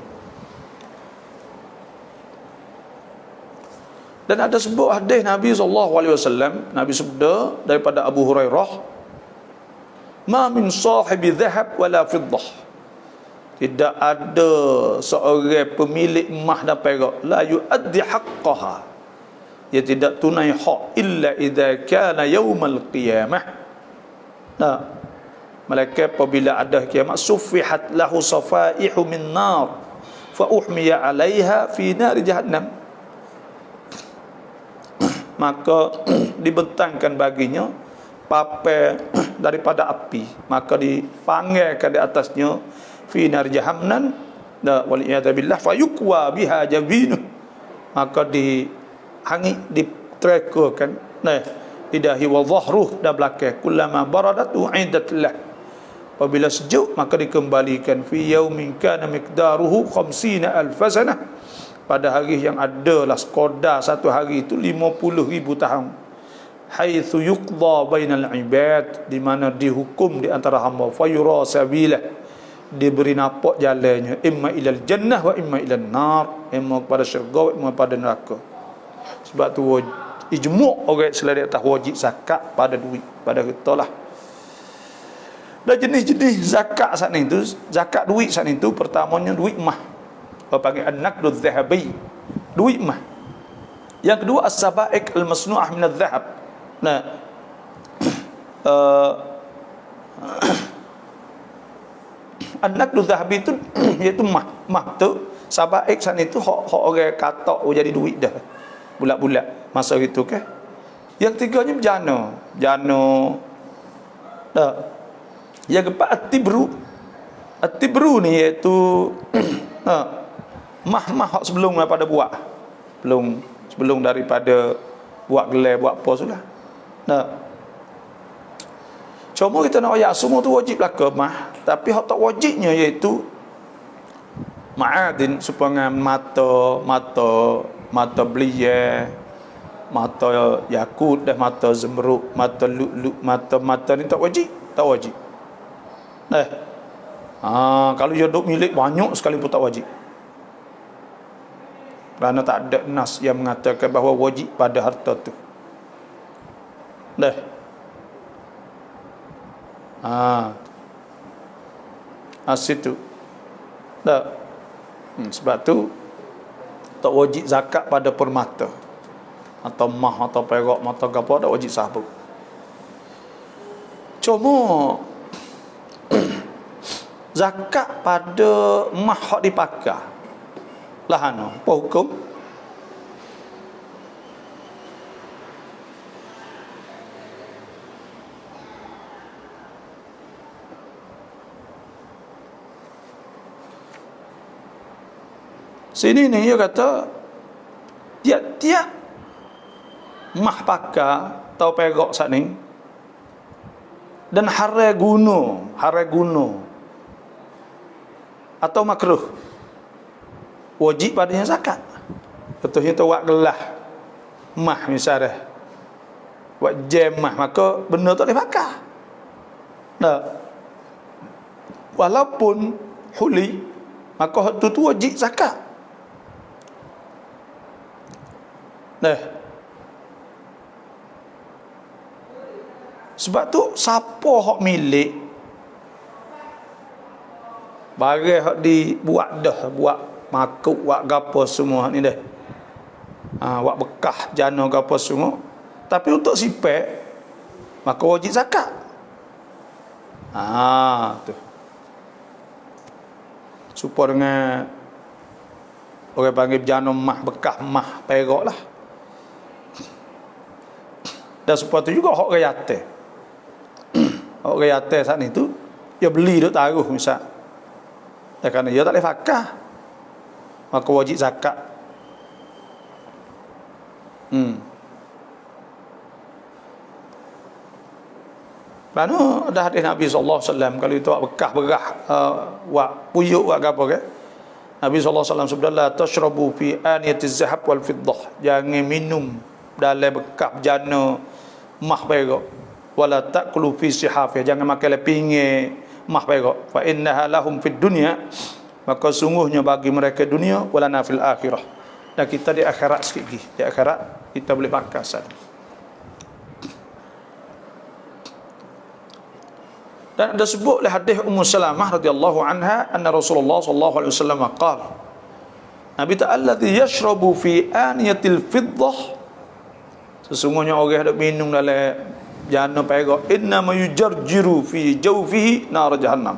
Dan ada sebuah hadis Nabi SAW, Nabi sabda daripada Abu Hurairah, ma min sahibi dhahab wala fiddah, tidak ada seorang pemilik emas dan perak, la yuaddi haqqaha, dia tidak tunai hak, illa idza kana yaumal qiyamah, malaikat apabila ada kiamat, suffihat lahu safaihu min nar fa uhmiya 'alaiha fi nari jahannam, maka dibentangkan baginya papai daripada api, maka dipanggilkan di atasnya fi nar jahannam, wal iyad billah, fayukwa biha jabinu, maka diterekakan lidahi wa dhahruh, dan belakang, kullama baradat u'idat lah, apabila sejuk maka dikembalikan, fi yaumin kana miqdaruhu 50,000 sanah, pada hari yang adalah sekadar satu hari itu 50,000 tahun. haitsu yuqda bainal ibad, di mana dihukum di antara hamba, fayura sabila, diberi nampak jalannya, imma ilal jannah wa imma ilal nar, imma kepada syurga wa imma pada neraka. Sebab tu ijmu' orang Islam di atas wajib zakat pada duit, pada kita lah. Dan jenis-jenis zakat saat ni tu, zakat duit saat ni tu, pertamanya duit emas, orang panggil an-naqdu adh-dhahabi, duit emas. Yang kedua as-sabaik al-masnu'ah min adh-dhahab. Nah, an-naqdu adh-dhahabi tu iaitu emas. Emas tu sabaik saat ni tu hak orang katak jadi duit dah. Bulat-bulat masa itu ke. Yang tiganya berjana. Jana. Dah. Yang keempat at-tibru. At-tibru ni iaitu mah-mah hak sebelum daripada buat. Sebelum daripada buat gelar, buat apa sudah. Nah. Cuma kita nak ayat semua tu wajib lah ke mah, tapi hak tak wajibnya iaitu ma'adin, supaya mata belia, mata yakut dan mata zemrud, mata lu'lu', mata ni tak wajib. Kalau dia duk milik banyak sekali pun tak wajib. Kerana tak ada nas yang mengatakan bahawa wajib pada harta tu. Situ. Sebab tu tak wajib zakat pada permata atau mah atau perak mata apa, tak wajib sahabat. Cuma zakat pada mah hak dipakai lah apa hukum? Sini ni dia kata tiap-tiap mah pakai atau perak saat ni dan harai guna atau makruh, wajib padanya zakat. Contohnya tu buat gelah mah misalnya, buat jam mah, maka benda tak boleh pakai. Walaupun huli, maka tu wajib zakat. Sebab tu siapa hak milik barang hak dibuat dah, buat makuk, buat gapo semua ni dah. Buat bekah jana gapo semua. Tapi untuk sipek maka wajib zakat. Tu. Supaya dengan orang panggil jana mah, bekah mah, perak lah. Dan supaya tu juga hak rayate. Hak rayate saat ni tu dia beli duk taruh misal. Dan kerana dia tak boleh fakah, maka wajib zakat. Kerana ada hadis Nabi SAW, kalau itu bekah berah, buat puyuk, buat apa ke, Nabi SAW sebut, la tashrabu fi aniyatiz zahab wal fiddah, jangan minum dalam bekah jana mah perak, wala taqulu fi sihafih, jangan makan lepinge mah perak, fa innaha lahum fid dunya, maka sungguhnya bagi mereka dunia, wala na fil akhirah, dan kita di akhirat sikit lagi, di akhirat kita boleh pakai sat. Dan ada sebut oleh hadis Ummu Salamah radhiyallahu anha, anna Rasulullah sallallahu alaihi wasallam qala, Nabi ta'ala yashrabu fi aniyatil fiddah, sesungguhnya orang yang minum dalam jana perak, inna ma yujarjiru fi jawfihi nar jahannam,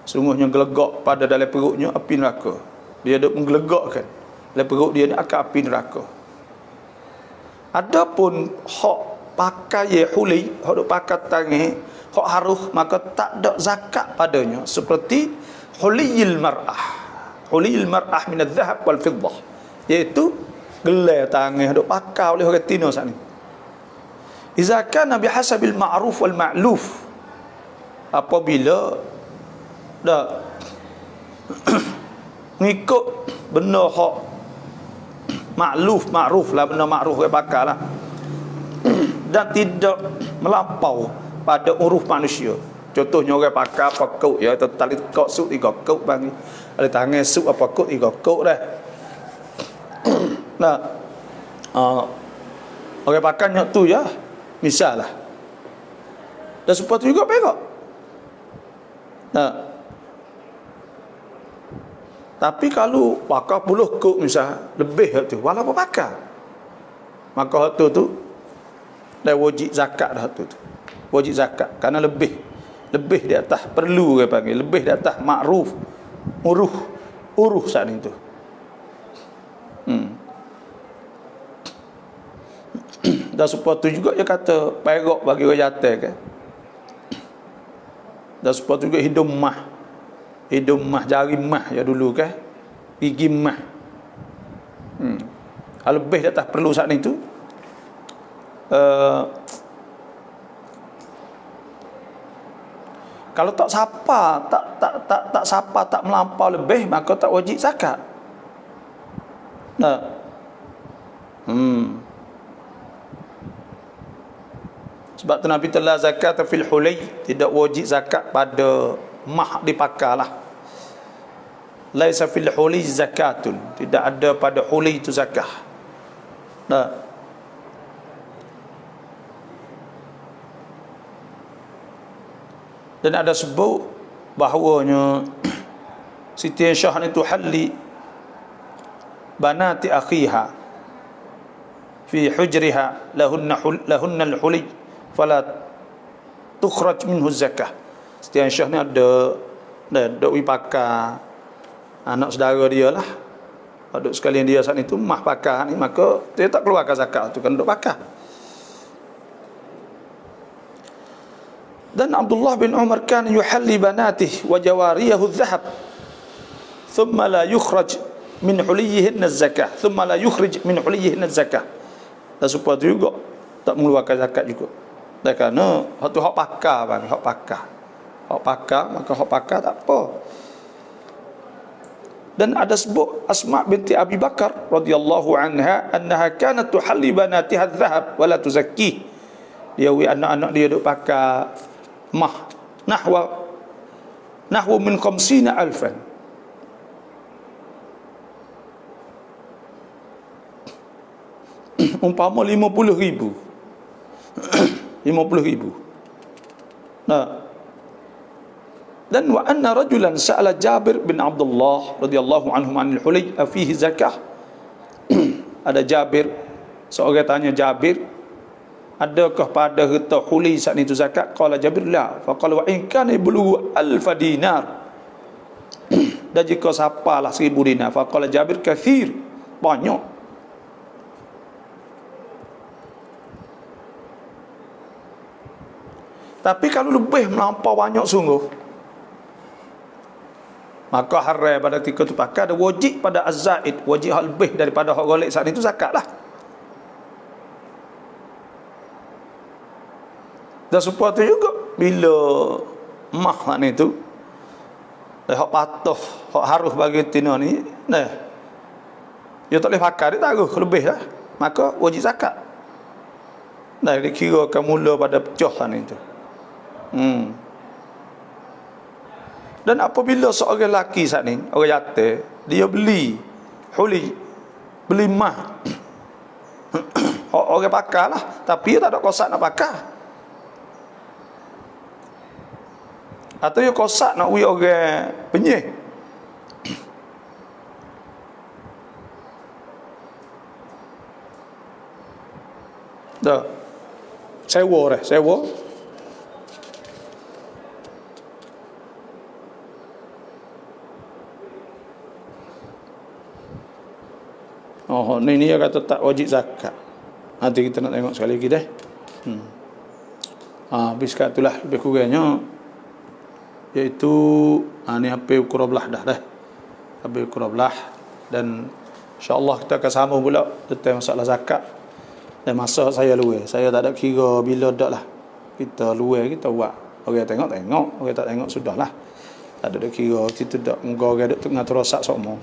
sungguhnya gelegak pada dalam perutnya api neraka. Dia duk menggelegakkan dalam perut dia ni akan api neraka. Adapun hak pakai huli, hak duk pakai tangan, hak haruh, maka tak ada zakat padanya, seperti huliyil mar'ah min adh-dhahab wal fiddah, iaitu gelar tangan duk pakai oleh orang Tino saat ni. Iza kana bihasabil ma'ruf wal ma'luf, apabila dah mengikut benda hak ma'ruf lah, benda ma'ruf dia pakai lah, dan tidak melampau pada uruf manusia. Contohnya orang pakai apa kau ya, tali kok suk 3 kau bang. Ada tangan suk apa kau 3 kau dah. Nah, orang pakai nyok tu ya, misal lah. Dan supaya tu juga pegak. Nah, tapi kalau pakai 10 kok misal lebih tu, walaupun pakai, maka tu dah wajib zakat dah tu. Wajib zakat kerana lebih di atas perlu dia panggil, lebih di atas makruf, uruh saat itu. Dan supaya tu juga dia kata perak bagi orang jatuh kan. Dan supaya tu juga hidung mah jari mah ya dulu kan, gigi mah. Lebih di atas perlu saat itu. Kalau tak sapa, tak sapa, tak melampau lebih, maka tak wajib zakat. Nah. Sebab tu Nabi telah zakat fil hulay, tidak wajib zakat pada mah dipakailah. Laisa fil hulay zakatun, tidak ada pada hulay itu zakah. Nah. Dan ada sebut bahawanya Siti Aisyah ni tuhalli banati akhiha fi hujriha lahunna al-huli fala tukhraj minhu zakah. Siti Aisyah ni ada pakai anak saudara dia lah, adik sekalian dia saat itu mah pakai ni, maka dia tak keluarkan zakat tu kan duk pakai. Dan Abdullah bin Umar kan yuhalli banatih wa jawariyahu adh-dhahab thumma la yukhraj min huliyihin az-zakah thumma la yukhrij min huliyihin az-zakah. Dan supaya juga tak mengeluarkan zakat juga. Dan kerana hak tu hak pakar bang, hak pakar, maka hak pakar tak apa. Dan ada sebut Asma binti Abi Bakar radhiyallahu anha annaha kanat tuhalli banatiha adh-dhahab wa la tuzakkih. Dia anak-anak dia duk pakai mah nahwa min 50,000. Umpama 50,000. 50,000. Nah. Dan wa anna rajulan sa'ala Jabir bin Abdullah radhiyallahu anhu anil hulay afihi zakah. Ada Jabir, seorang tanya Jabir, adakah pada harta huli saat itu zakat? Qala Jabir la. Faqala wa in kana bulughu 1000 dinar. Dan jika sapalah 1000 dinar, faqala Jabir kathir, banyak. Tapi kalau lebih melampau banyak sungguh, maka haram pada ketika itu pakai, ada wajib pada az-zaid, wajib lebih daripada hak golek saat itu zakat lah. Dan supaya tu juga bila mah ni tu hak patuh, hak harus bagi tina ni, nah dia tak boleh pakai, dia taruh lebih lah, maka wajib zakat. Nah dikira akan mula pada pecah ni tu. Dan apabila seorang lelaki saat ni, orang jatuh, dia beli huli, beli mah orang pakai lah, tapi dia tak ada kosak nak pakai. Atau dia kosak nak uji orang penyih. Dah sewa. Oh, ni dia kata tak wajib zakat. Nanti kita nak tengok sekali lagi dah. Habis kat itulah lebih kurangnya, iaitu ni apa ukur belah dah. Habis ukur belah, dan insya-Allah kita akan sambung pula tentang masalah zakat. Dan masa saya luar, saya tak ada kira bila dak lah. Kita luar kita buat. Orang tengok, orang tak tengok sudahlah. Tak ada kira kita dak orang dak tengah terosak semua.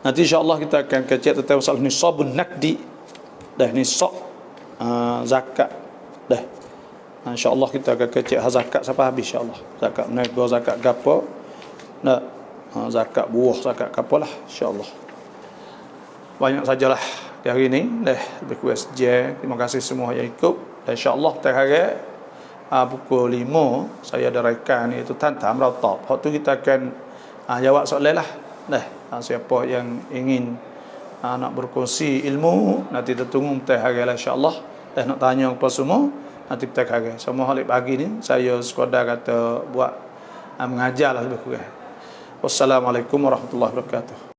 Nanti insya-Allah kita akan kaji tentang masalah nisabun nakdi. Dah nisab zakat dah. InsyaAllah kita akan kecek zakat sampai habis insyaAllah. Zakat nego, zakat gapo. Nah, zakat buah, zakat gapo lah insyaAllah. Banyak sajalah di hari ini. Lebih kurang sejam. Terima kasih semua yang ikut. Dan insyaAllah hari pukul 5 saya ada rekan iaitu Tantam Rautap. Waktu kita akan jawab soalan lah. Siapa yang ingin nak berkongsi ilmu, nanti kita tunggu hari lah insyaAllah. Nak tanya apa semua, nanti kita hari. Semua hal pagi ni saya sekadar kata buat mengajar lah lebih kurang. Wassalamualaikum warahmatullahi wabarakatuh.